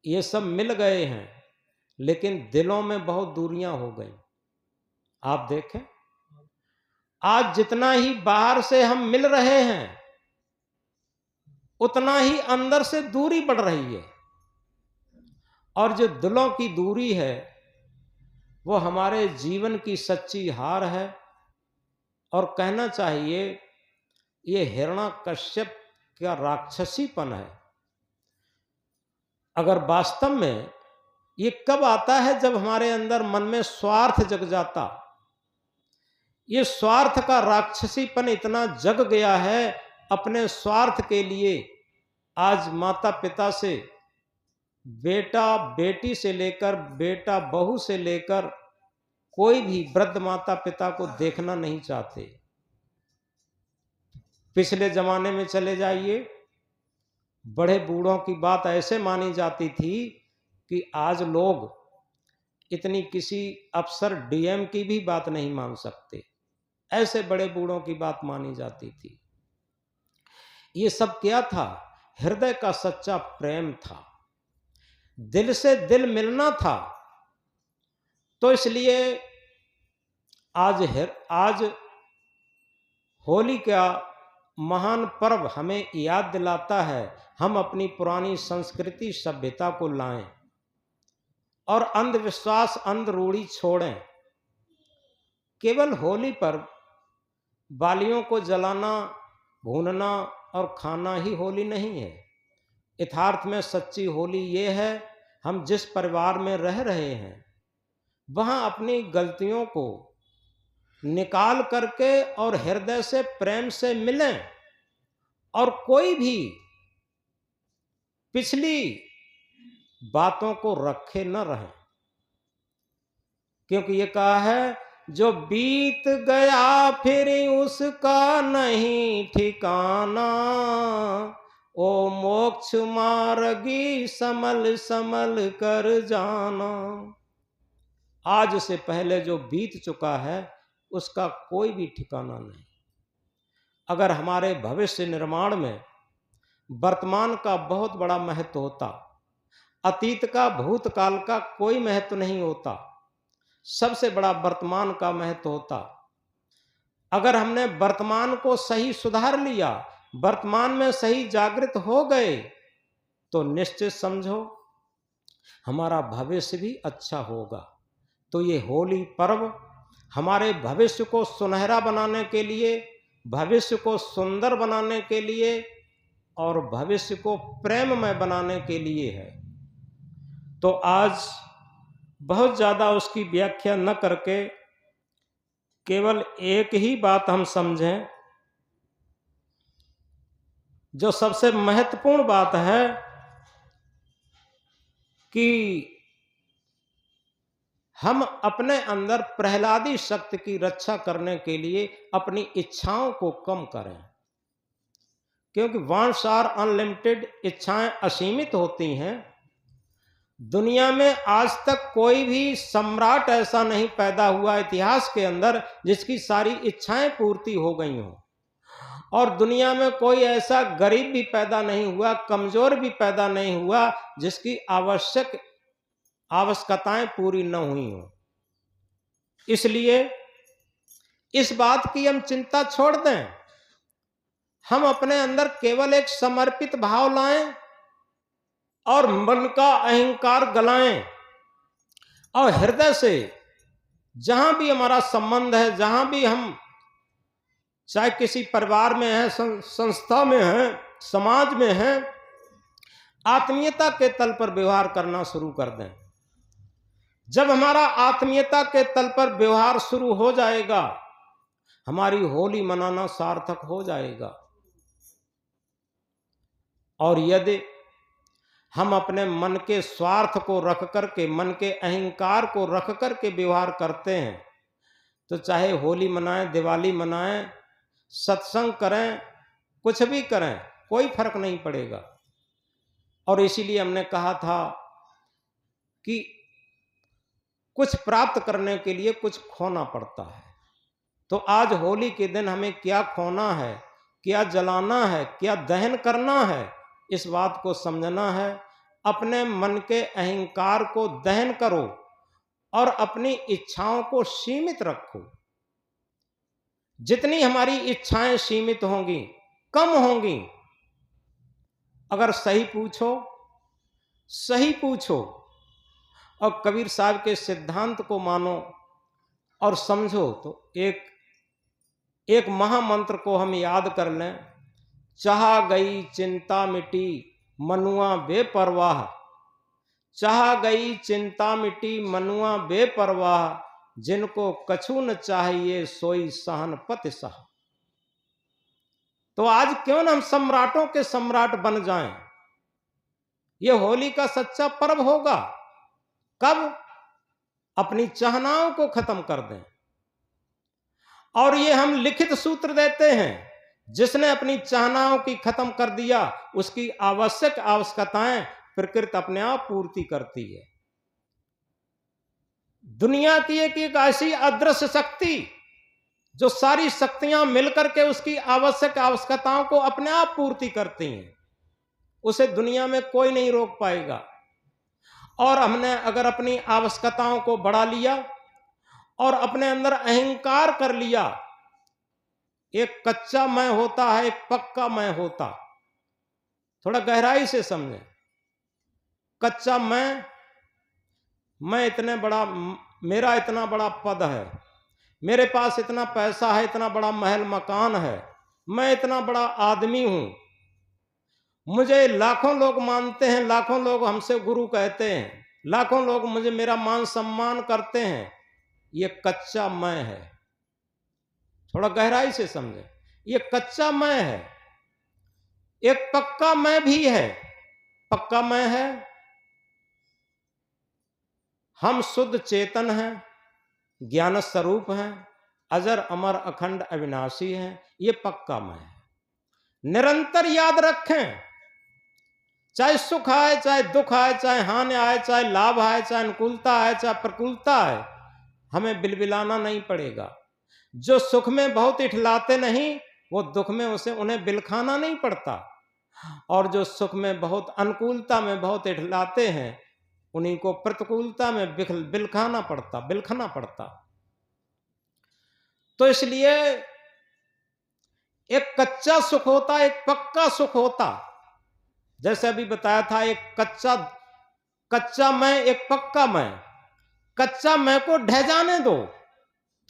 ये सब मिल गए हैं, लेकिन दिलों में बहुत दूरियां हो गई। आप देखें, आज जितना ही बाहर से हम मिल रहे हैं, उतना ही अंदर से दूरी बढ़ रही है। और जो दिलों की दूरी है, वो हमारे जीवन की सच्ची हार है। और कहना चाहिए, ये हिरण्यकश्यप का राक्षसीपन है। अगर वास्तव में ये कब आता है? जब हमारे अंदर मन में स्वार्थ जग जाता। ये स्वार्थ का राक्षसीपन इतना जग गया है, अपने स्वार्थ के लिए आज माता पिता से, बेटा बेटी से लेकर, बेटा बहू से लेकर, कोई भी वृद्ध माता पिता को देखना नहीं चाहते। पिछले जमाने में चले जाइए, बड़े बूढ़ों की बात ऐसे मानी जाती थी कि आज लोग इतनी किसी अफसर डीएम की भी बात नहीं मान सकते, ऐसे बड़े बूढ़ों की बात मानी जाती थी। ये सब क्या था? हृदय का सच्चा प्रेम था, दिल से दिल मिलना था। तो इसलिए आज होली का महान पर्व हमें याद दिलाता है, हम अपनी पुरानी संस्कृति सभ्यता को लाएं और अंधविश्वास, अंधरूढ़ी छोड़ें। केवल होली पर बालियों को जलाना, भूनना और खाना ही होली नहीं है। यथार्थ में सच्ची होली ये है, हम जिस परिवार में रह रहे हैं वहां अपनी गलतियों को निकाल करके और हृदय से प्रेम से मिलें और कोई भी पिछली बातों को रखे न रहें। क्योंकि ये कहा है, जो बीत गया फिर उसका नहीं ठिकाना, ओ मोक्ष मार्गी संभल संभल कर जाना। आज से पहले जो बीत चुका है उसका कोई भी ठिकाना नहीं। अगर हमारे भविष्य निर्माण में वर्तमान का बहुत बड़ा महत्व होता, अतीत का भूतकाल का कोई महत्व नहीं होता, सबसे बड़ा वर्तमान का महत्व होता। अगर हमने वर्तमान को सही सुधार लिया, वर्तमान में सही जागृत हो गए, तो निश्चित समझो हमारा भविष्य भी अच्छा होगा। तो ये होली पर्व हमारे भविष्य को सुनहरा बनाने के लिए, भविष्य को सुंदर बनाने के लिए और भविष्य को प्रेममय बनाने के लिए है। तो आज बहुत ज़्यादा उसकी व्याख्या न करके केवल एक ही बात हम समझें, जो सबसे महत्वपूर्ण बात है कि हम अपने अंदर प्रहलादी शक्ति की रक्षा करने के लिए अपनी इच्छाओं को कम करें, क्योंकि वांट्स आर अनलिमिटेड, इच्छाएं असीमित होती हैं। दुनिया में आज तक कोई भी सम्राट ऐसा नहीं पैदा हुआ इतिहास के अंदर जिसकी सारी इच्छाएं पूर्ति हो गई हों, और दुनिया में कोई ऐसा गरीब भी पैदा नहीं हुआ, कमजोर भी पैदा नहीं हुआ जिसकी आवश्यकताएं पूरी न हुई हों। इसलिए इस बात की हम चिंता छोड़ दें, हम अपने अंदर केवल एक समर्पित भाव लाएं और मन का अहंकार गलाएं, और हृदय से जहां भी हमारा संबंध है, जहां भी हम चाहे किसी परिवार में है, संस्था में है, समाज में है, आत्मीयता के तल पर व्यवहार करना शुरू कर दें। जब हमारा आत्मीयता के तल पर व्यवहार शुरू हो जाएगा, हमारी होली मनाना सार्थक हो जाएगा। और यदि हम अपने मन के स्वार्थ को रख करके, मन के अहंकार को रख करके व्यवहार करते हैं, तो चाहे होली मनाएं, दिवाली मनाएं, सत्संग करें, कुछ भी करें, कोई फर्क नहीं पड़ेगा। और इसीलिए हमने कहा था कि कुछ प्राप्त करने के लिए कुछ खोना पड़ता है। तो आज होली के दिन हमें क्या खोना है, क्या जलाना है, क्या दहन करना है, इस बात को समझना है। अपने मन के अहंकार को दहन करो और अपनी इच्छाओं को सीमित रखो। जितनी हमारी इच्छाएं सीमित होंगी, कम होंगी, अगर सही पूछो और कबीर साहब के सिद्धांत को मानो और समझो, तो एक महामंत्र को हम याद कर लें। चाह गई चिंता मिटी मनुआ बेपरवाह, चाह गई चिंता मिटी मनुआ बेपरवाह, जिनको कछु न चाहिए सोई सहन पति सह। तो आज क्यों न हम सम्राटों के सम्राट बन जाएं। यह होली का सच्चा पर्व होगा। कब? अपनी चाहनाओं को खत्म कर दें। और ये हम लिखित सूत्र देते हैं, जिसने अपनी चाहनाओं की खत्म कर दिया, उसकी आवश्यकताएं प्रकृति अपने आप पूर्ति करती है। दुनिया की एक ऐसी अदृश्य शक्ति जो सारी शक्तियां मिलकर के उसकी आवश्यकताओं को अपने आप पूर्ति करती हैं, उसे दुनिया में कोई नहीं रोक पाएगा। और हमने अगर अपनी आवश्यकताओं को बढ़ा लिया और अपने अंदर अहंकार कर लिया, एक कच्चा मैं होता है, एक पक्का मैं होता। थोड़ा गहराई से समझें। कच्चा मैं इतने बड़ा, मेरा इतना बड़ा पद है, मेरे पास इतना पैसा है, इतना बड़ा महल मकान है, मैं इतना बड़ा आदमी हूं, मुझे लाखों लोग मानते हैं, लाखों लोग हमसे गुरु कहते हैं, लाखों लोग मुझे मेरा मान सम्मान करते हैं। ये कच्चा मैं है। थोड़ा गहराई से समझे। ये कच्चा मैं है। एक पक्का मैं भी है। पक्का मैं है, हम शुद्ध चेतन हैं, ज्ञान स्वरूप हैं, अजर अमर अखंड अविनाशी हैं। ये पक्का मैं है। निरंतर याद रखें, चाहे सुख आए, चाहे दुख आए, चाहे हानि आए, चाहे लाभ आए, चाहे अनुकूलता आए, चाहे प्रतिकूलता आए, हमें बिलबिलाना नहीं पड़ेगा। जो सुख में बहुत इठलाते नहीं, वो दुख में उन्हें बिलखाना नहीं पड़ता, और जो सुख में बहुत, अनुकूलता में बहुत इठलाते हैं, उन्हीं को प्रतिकूलता में बिलखाना पड़ता। तो इसलिए एक कच्चा सुख होता, एक पक्का सुख होता। जैसे अभी बताया था, एक कच्चा मैं, एक पक्का मैं। कच्चा मैं को ढह जाने दो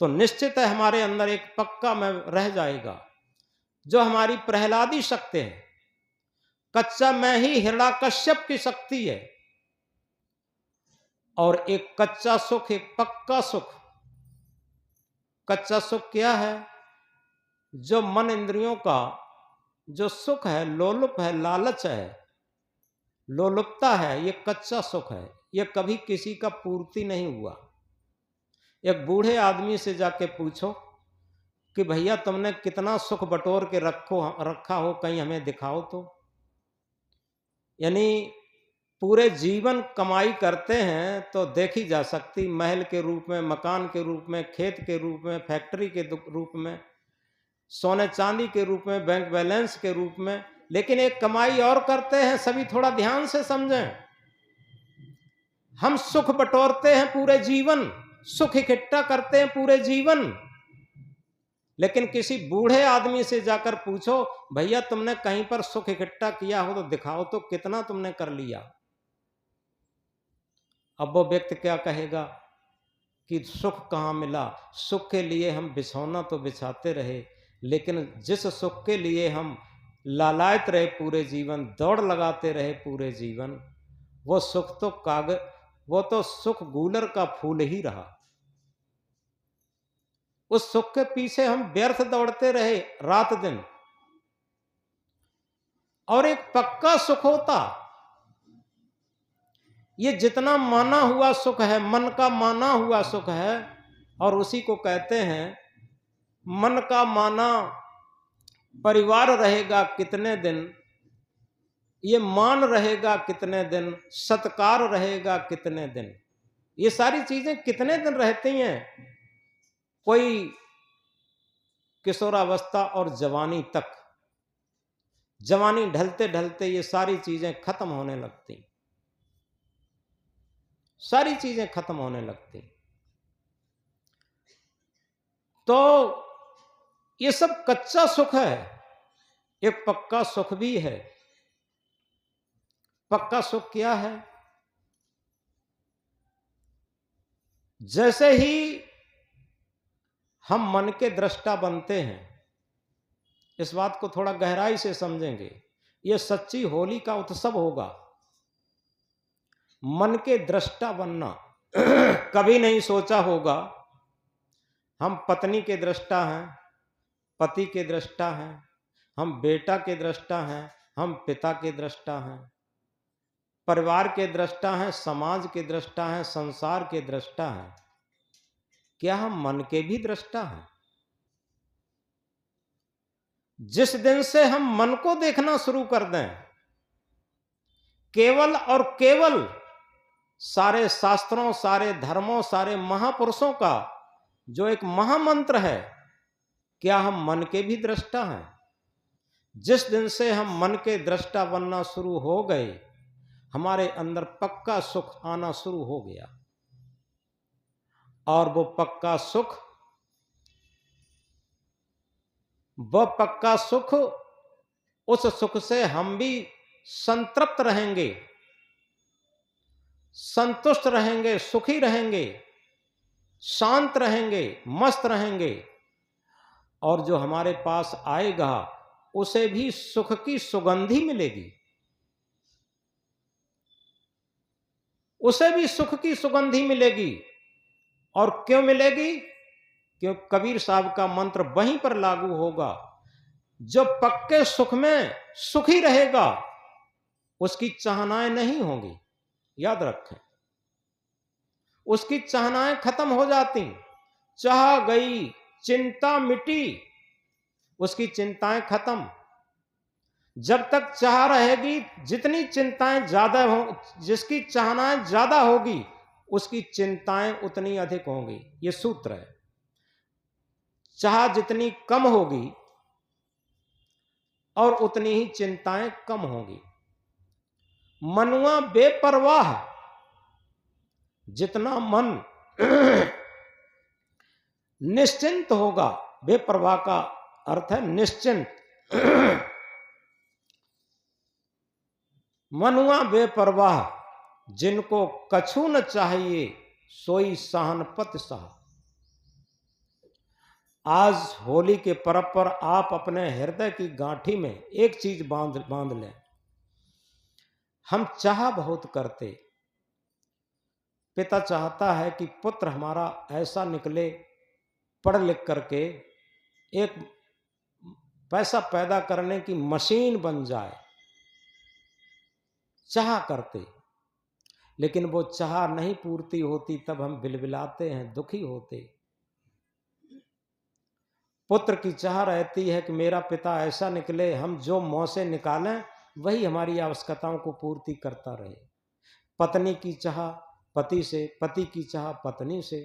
तो निश्चित है हमारे अंदर एक पक्का मैं रह जाएगा, जो हमारी प्रहलादी शक्ति है। कच्चा मैं ही हिरण्याकश्यप की शक्ति है। और एक कच्चा सुख, एक पक्का सुख। कच्चा सुख क्या है? जो मन इंद्रियों का जो सुख है, लोलुप है, लालच है, लोलुपता है, ये कच्चा सुख है। ये कभी किसी का पूर्ति नहीं हुआ। एक बूढ़े आदमी से जाके पूछो कि भैया तुमने कितना सुख बटोर के रखा हो, कहीं हमें दिखाओ तो। यानी पूरे जीवन कमाई करते हैं तो देखी जा सकती, महल के रूप में, मकान के रूप में, खेत के रूप में, फैक्ट्री के रूप में, सोने चांदी के रूप में, बैंक बैलेंस के रूप में। लेकिन एक कमाई और करते हैं, सभी थोड़ा ध्यान से समझें। हम सुख बटोरते हैं पूरे जीवन, सुख इकट्ठा करते हैं पूरे जीवन, लेकिन किसी बूढ़े आदमी से जाकर पूछो, भैया तुमने कहीं पर सुख इकट्ठा किया हो तो दिखाओ तो, कितना तुमने कर लिया। अब वो व्यक्ति क्या कहेगा कि सुख कहाँ मिला। सुख के लिए हम बिछौना तो बिछाते रहे, लेकिन जिस सुख के लिए हम लालायत रहे पूरे जीवन, दौड़ लगाते रहे पूरे जीवन, वो सुख तो वो तो सुख गूलर का फूल ही रहा। उस सुख के पीछे हम व्यर्थ दौड़ते रहे रात दिन। और एक पक्का सुख होता, ये जितना माना हुआ सुख है, मन का माना हुआ सुख है, और उसी को कहते हैं मन का माना परिवार रहेगा कितने दिन, ये मान रहेगा कितने दिन, सत्कार रहेगा कितने दिन। ये सारी चीजें कितने दिन रहती हैं? कोई किशोरावस्था और जवानी तक, जवानी ढलते ढलते ये सारी चीजें खत्म होने लगती, सारी चीजें खत्म होने लगती। तो ये सब कच्चा सुख है। एक पक्का सुख भी है। पक्का सुख क्या है? जैसे ही हम मन के दृष्टा बनते हैं, इस बात को थोड़ा गहराई से समझेंगे, यह सच्ची होली का उत्सव होगा। मन के दृष्टा बनना कभी नहीं सोचा होगा। हम पत्नी के दृष्टा हैं, पति के दृष्टा हैं, हम बेटा के दृष्टा हैं, हम पिता के दृष्टा हैं, परिवार के दृष्टा हैं, समाज के दृष्टा हैं, संसार के दृष्टा हैं। क्या हम मन के भी दृष्टा हैं? जिस दिन से हम मन को देखना शुरू कर दें, केवल और केवल सारे शास्त्रों, सारे धर्मों, सारे महापुरुषों का जो एक महामंत्र है, क्या हम मन के भी दृष्टा हैं? जिस दिन से हम मन के दृष्टा बनना शुरू हो गए, हमारे अंदर पक्का सुख आना शुरू हो गया। और वो पक्का सुख, उस सुख से हम भी संतृप्त रहेंगे, संतुष्ट रहेंगे, सुखी रहेंगे, शांत रहेंगे, मस्त रहेंगे। और जो हमारे पास आएगा उसे भी सुख की सुगंधी मिलेगी, उसे भी सुख की सुगंधी मिलेगी। और क्यों मिलेगी? क्यों? कबीर साहब का मंत्र वहीं पर लागू होगा। जो पक्के सुख में सुखी रहेगा उसकी चाहनाएं नहीं होंगी। याद रखें, उसकी चाहनाएं खत्म हो जाती, चाह गई, चिंता मिटी, उसकी चिंताएं खत्म। जब तक चाह रहेगी, जितनी चिंताएं ज्यादा हो, जिसकी चाहनाएं ज्यादा होगी उसकी चिंताएं उतनी अधिक होंगी। ये सूत्र है। चाह जितनी कम होगी और उतनी ही चिंताएं कम होंगी। मनुआ बेपरवाह, जितना मन निश्चिंत होगा, बेपरवाह का अर्थ है निश्चिंत। मनुआ बेपरवाह, जिनको कछु न चाहिए सोई सहनपत सहा। आज होली के पर्व पर आप अपने हृदय की गांठी में एक चीज बांध लें। हम चाह बहुत करते, पिता चाहता है कि पुत्र हमारा ऐसा निकले, पढ़ लिख करके एक पैसा पैदा करने की मशीन बन जाए। चाह करते, लेकिन वो चाह नहीं पूर्ति होती, तब हम बिलबिलाते हैं, दुखी होते। पुत्र की चाह रहती है कि मेरा पिता ऐसा निकले, हम जो मुंह से निकालें वही हमारी आवश्यकताओं को पूर्ति करता रहे। पत्नी की चाह पति से, पति की चाह पत्नी से,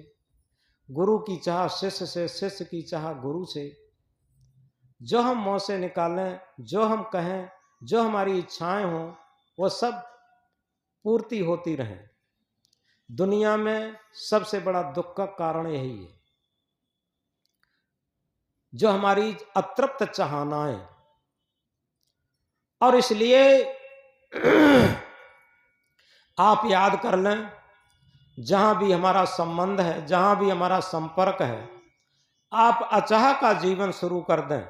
गुरु की चाह शिष्य से, शिष्य की चाह गुरु से। जो हम मुंह से निकालें, जो हम कहें, जो हमारी इच्छाएं हों, वो सब पूर्ति होती रहें। दुनिया में सबसे बड़ा दुख का कारण यही है, जो हमारी अतृप्त चाहनाएं। और इसलिए आप याद कर लें, जहां भी हमारा संबंध है, जहां भी हमारा संपर्क है, आप अचाह का जीवन शुरू कर दें,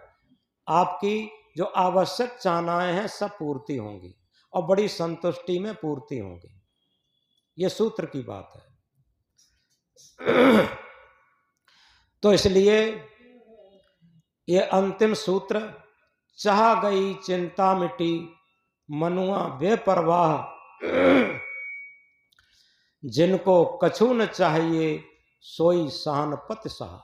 आपकी जो आवश्यक चाहनाएं हैं सब पूर्ति होंगी और बड़ी संतुष्टि में पूर्ति होंगी। ये सूत्र की बात है। तो इसलिए ये अंतिम सूत्र, चाह गई चिंता मिटी, मनुआ बेपरवाह, जिनको कछु न चाहिए सोई सहनपत सहा।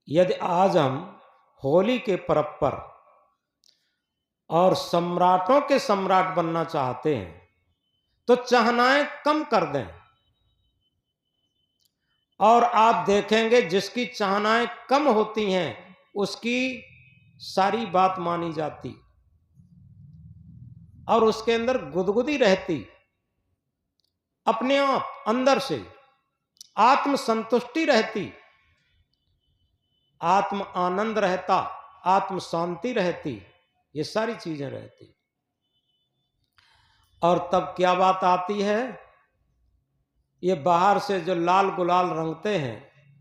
यदि आज हम होली के पर्व पर और सम्राटों के सम्राट बनना चाहते हैं तो चाहनाएं कम कर दें, और आप देखेंगे जिसकी चाहनाएं कम होती हैं उसकी सारी बात मानी जाती और उसके अंदर गुदगुदी रहती, अपने आप अंदर से आत्म संतुष्टि रहती, आत्म आनंद रहता, आत्म शांति रहती, ये सारी चीजें रहती। और तब क्या बात आती है, ये बाहर से जो लाल गुलाल रंगते हैं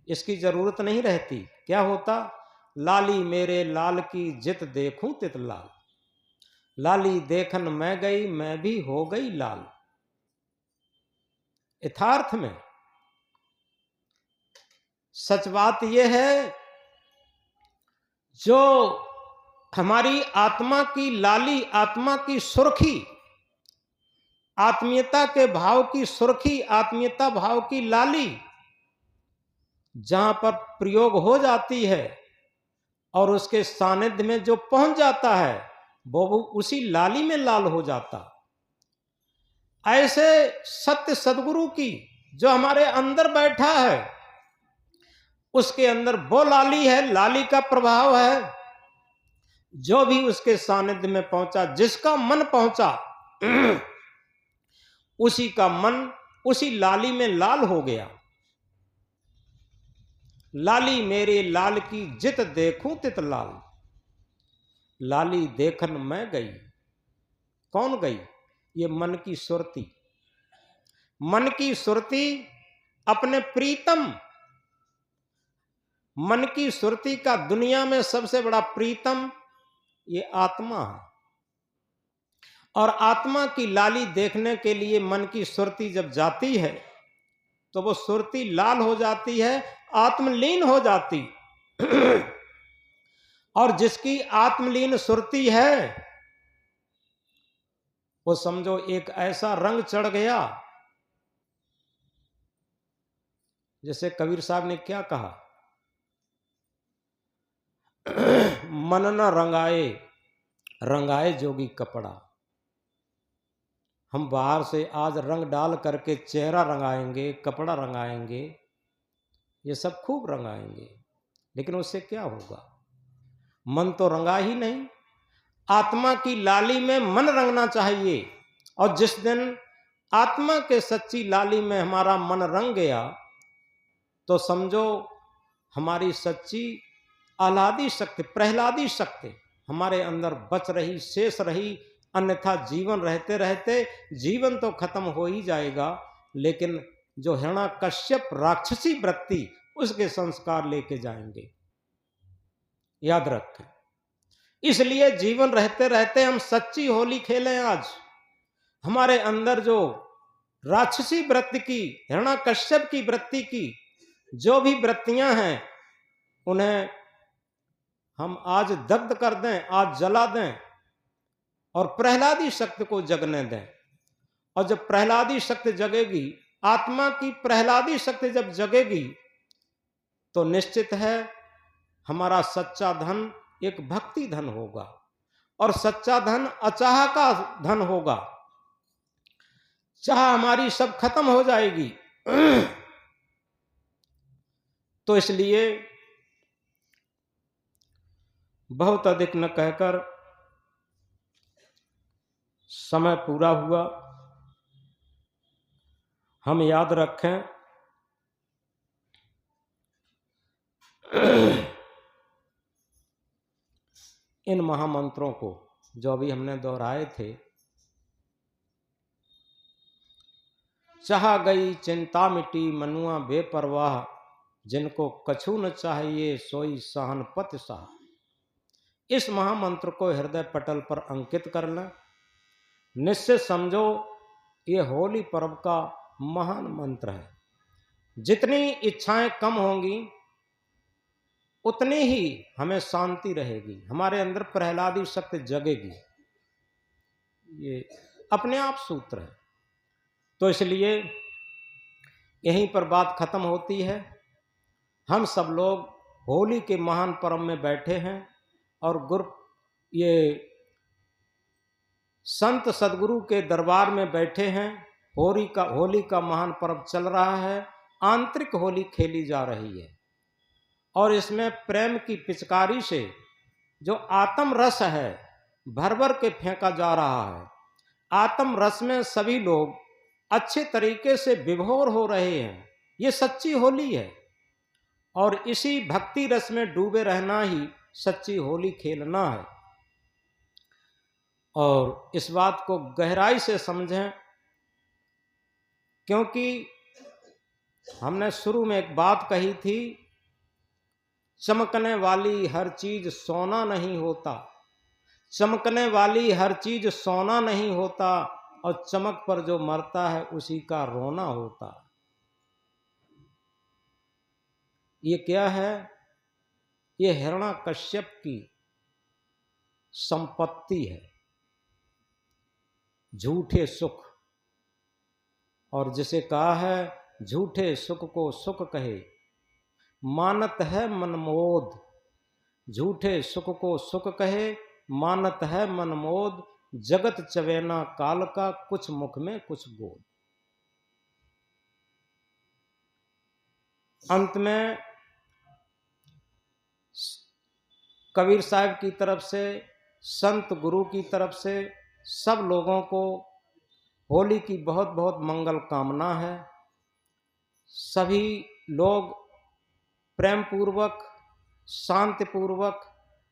इसकी जरूरत नहीं रहती। क्या होता, लाली मेरे लाल की जित देखूं तित लाल, लाली देखन मैं गई मैं भी हो गई लाल। यथार्थ में सच बात यह है, जो हमारी आत्मा की लाली, आत्मा की सुर्खी, आत्मीयता के भाव की सुर्खी, आत्मीयता भाव की लाली जहां पर प्रयोग हो जाती है और उसके सानिध्य में जो पहुंच जाता है वो उसी लाली में लाल हो जाता। ऐसे सत्य सदगुरु की जो हमारे अंदर बैठा है उसके अंदर वो लाली है, लाली का प्रभाव है। जो भी उसके सानिध्य में पहुंचा, जिसका मन पहुंचा उसी का मन उसी लाली में लाल हो गया। लाली मेरे लाल की जित देखूं तित लाल, लाली देखन मैं गई। कौन गई? ये मन की सुरती। मन की सुरती अपने प्रीतम, मन की सुरती का दुनिया में सबसे बड़ा प्रीतम ये आत्मा है। और आत्मा की लाली देखने के लिए मन की सुरती जब जाती है तो वो सुरती लाल हो जाती है, आत्मलीन हो जाती। और जिसकी आत्मलीन सुरती है वो समझो एक ऐसा रंग चढ़ गया, जैसे कबीर साहब ने क्या कहा, मन न रंगाए रंगाए जोगी कपड़ा। हम बाहर से आज रंग डाल करके चेहरा रंगाएंगे, कपड़ा रंगाएंगे, ये सब खूब रंगाएंगे, लेकिन उससे क्या होगा? मन तो रंगा ही नहीं। आत्मा की लाली में मन रंगना चाहिए, और जिस दिन आत्मा के सच्ची लाली में हमारा मन रंग गया तो समझो हमारी सच्ची आह्लादी शक्ति, प्रहलादी शक्ति हमारे अंदर बच रही, शेष रही। अन्यथा जीवन रहते रहते जीवन तो खत्म हो ही जाएगा, लेकिन जो हिरण्यकश्यप राक्षसी वृत्ति, उसके संस्कार लेके जाएंगे, याद रखें। इसलिए जीवन रहते रहते हम सच्ची होली खेलें। आज हमारे अंदर जो राक्षसी वृत्ति की, हिरण्यकश्यप की वृत्ति की जो भी वृत्तियां हैं, उन्हें हम आज दग्ध कर दें, आज जला दें, और प्रहलादी शक्ति को जगने दें। और जब प्रहलादी शक्ति जगेगी, आत्मा की प्रहलादी शक्ति जब जगेगी, तो निश्चित है हमारा सच्चा धन एक भक्ति धन होगा, और सच्चा धन अचाह का धन होगा। चाह हमारी सब खत्म हो जाएगी। तो इसलिए बहुत अधिक न कहकर समय पूरा हुआ। हम याद रखें इन महामंत्रों को जो अभी हमने दोहराए थे। चाह गई चिंता मिटी मनुआ बेपरवाह, जिनको कछु न चाहिए सोई सहनपत साह। इस महामंत्र को हृदय पटल पर अंकित कर लें। निश्चित समझो ये होली पर्व का महान मंत्र है। जितनी इच्छाएं कम होंगी उतनी ही हमें शांति रहेगी, हमारे अंदर प्रहलादी शक्ति जगेगी। ये अपने आप सूत्र है। तो इसलिए यहीं पर बात खत्म होती है। हम सब लोग होली के महान पर्व में बैठे हैं, और ये संत सदगुरु के दरबार में बैठे हैं। होली का महान पर्व चल रहा है, आंतरिक होली खेली जा रही है, और इसमें प्रेम की पिचकारी से जो आत्म रस है भर भर के फेंका जा रहा है। आत्म रस में सभी लोग अच्छे तरीके से विभोर हो रहे हैं। ये सच्ची होली है, और इसी भक्ति रस में डूबे रहना ही सच्ची होली खेलना है। और इस बात को गहराई से समझें, क्योंकि हमने शुरू में एक बात कही थी, चमकने वाली हर चीज सोना नहीं होता, चमकने वाली हर चीज सोना नहीं होता, और चमक पर जो मरता है उसी का रोना होता। ये क्या है? ये हिरण्यकश्यप की संपत्ति है, झूठे सुख। और जिसे कहा है झूठे सुख को सुख कहे, मानत है मनमोद। झूठे सुख को सुख कहे, मानत है मनमोद। जगत चवेना काल का, कुछ मुख में कुछ गोद। अंत में कबीर साहब की तरफ से, संत गुरु की तरफ से सब लोगों को होली की बहुत बहुत मंगल कामना है। सभी लोग प्रेम पूर्वक, शांति पूर्वक,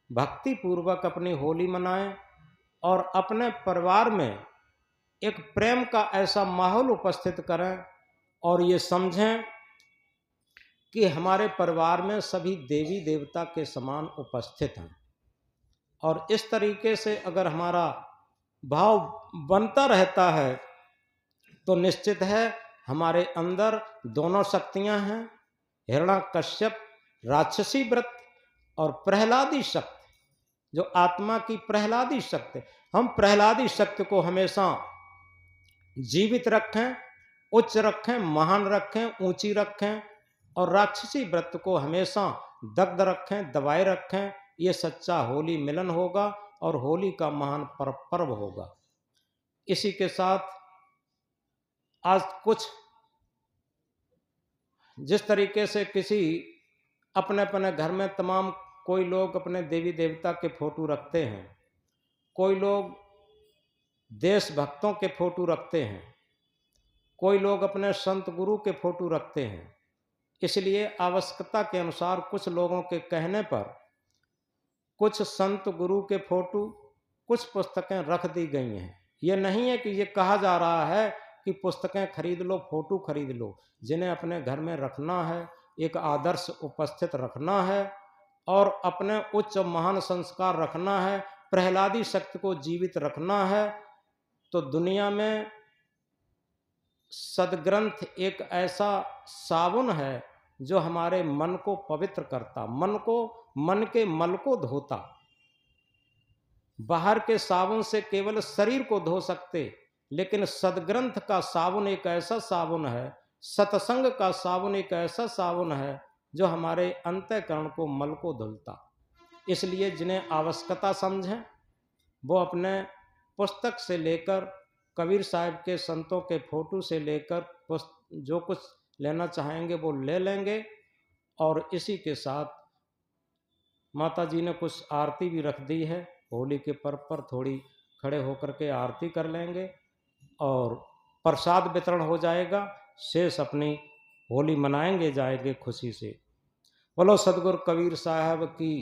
भक्ति पूर्वक अपनी होली मनाएं, और अपने परिवार में एक प्रेम का ऐसा माहौल उपस्थित करें, और ये समझें कि हमारे परिवार में सभी देवी देवता के समान उपस्थित हैं। और इस तरीके से अगर हमारा भाव बनता रहता है तो निश्चित है हमारे अंदर दोनों शक्तियां हैं, हिरण्यकश्यप राक्षसी वृत्ति और प्रहलादी शक्ति, जो आत्मा की प्रहलादी शक्ति। हम प्रहलादी शक्ति को हमेशा जीवित रखें, उच्च रखें, महान रखें, ऊंची रखें, और राक्षसी वृत्ति को हमेशा दग्ध रखें, दबाए रखें। ये सच्चा होली मिलन होगा, और होली का महान पर्व होगा। इसी के साथ आज कुछ जिस तरीके से किसी अपने अपने घर में तमाम कोई लोग अपने देवी देवता के फोटो रखते हैं, कोई लोग देशभक्तों के फोटो रखते हैं, कोई लोग अपने संत गुरु के फोटो रखते हैं। इसलिए आवश्यकता के अनुसार कुछ लोगों के कहने पर कुछ संत गुरु के फोटो, कुछ पुस्तकें रख दी गई हैं। ये नहीं है कि ये कहा जा रहा है कि पुस्तकें खरीद लो, फोटो खरीद लो। जिन्हें अपने घर में रखना है, एक आदर्श उपस्थित रखना है और अपने उच्च महान संस्कार रखना है, प्रहलादी शक्ति को जीवित रखना है, तो दुनिया में सदग्रंथ एक ऐसा साबुन है जो हमारे मन को पवित्र करता, मन के मल को धोता। बाहर के साबुन से केवल शरीर को धो सकते, लेकिन सदग्रंथ का साबुन एक ऐसा साबुन है, सत्संग का साबुन एक ऐसा साबुन है जो हमारे अंतःकरण को, मल को धुलता। इसलिए जिन्हें आवश्यकता समझें वो अपने पुस्तक से लेकर, कबीर साहब के संतों के फोटो से लेकर जो कुछ लेना चाहेंगे वो ले लेंगे। और इसी के साथ माता जी ने कुछ आरती भी रख दी है। होली के पर्व पर थोड़ी खड़े होकर के आरती कर लेंगे और प्रसाद वितरण हो जाएगा। शेष अपनी होली मनाएंगे जाएंगे खुशी से। बोलो सदगुरु कबीर साहब की।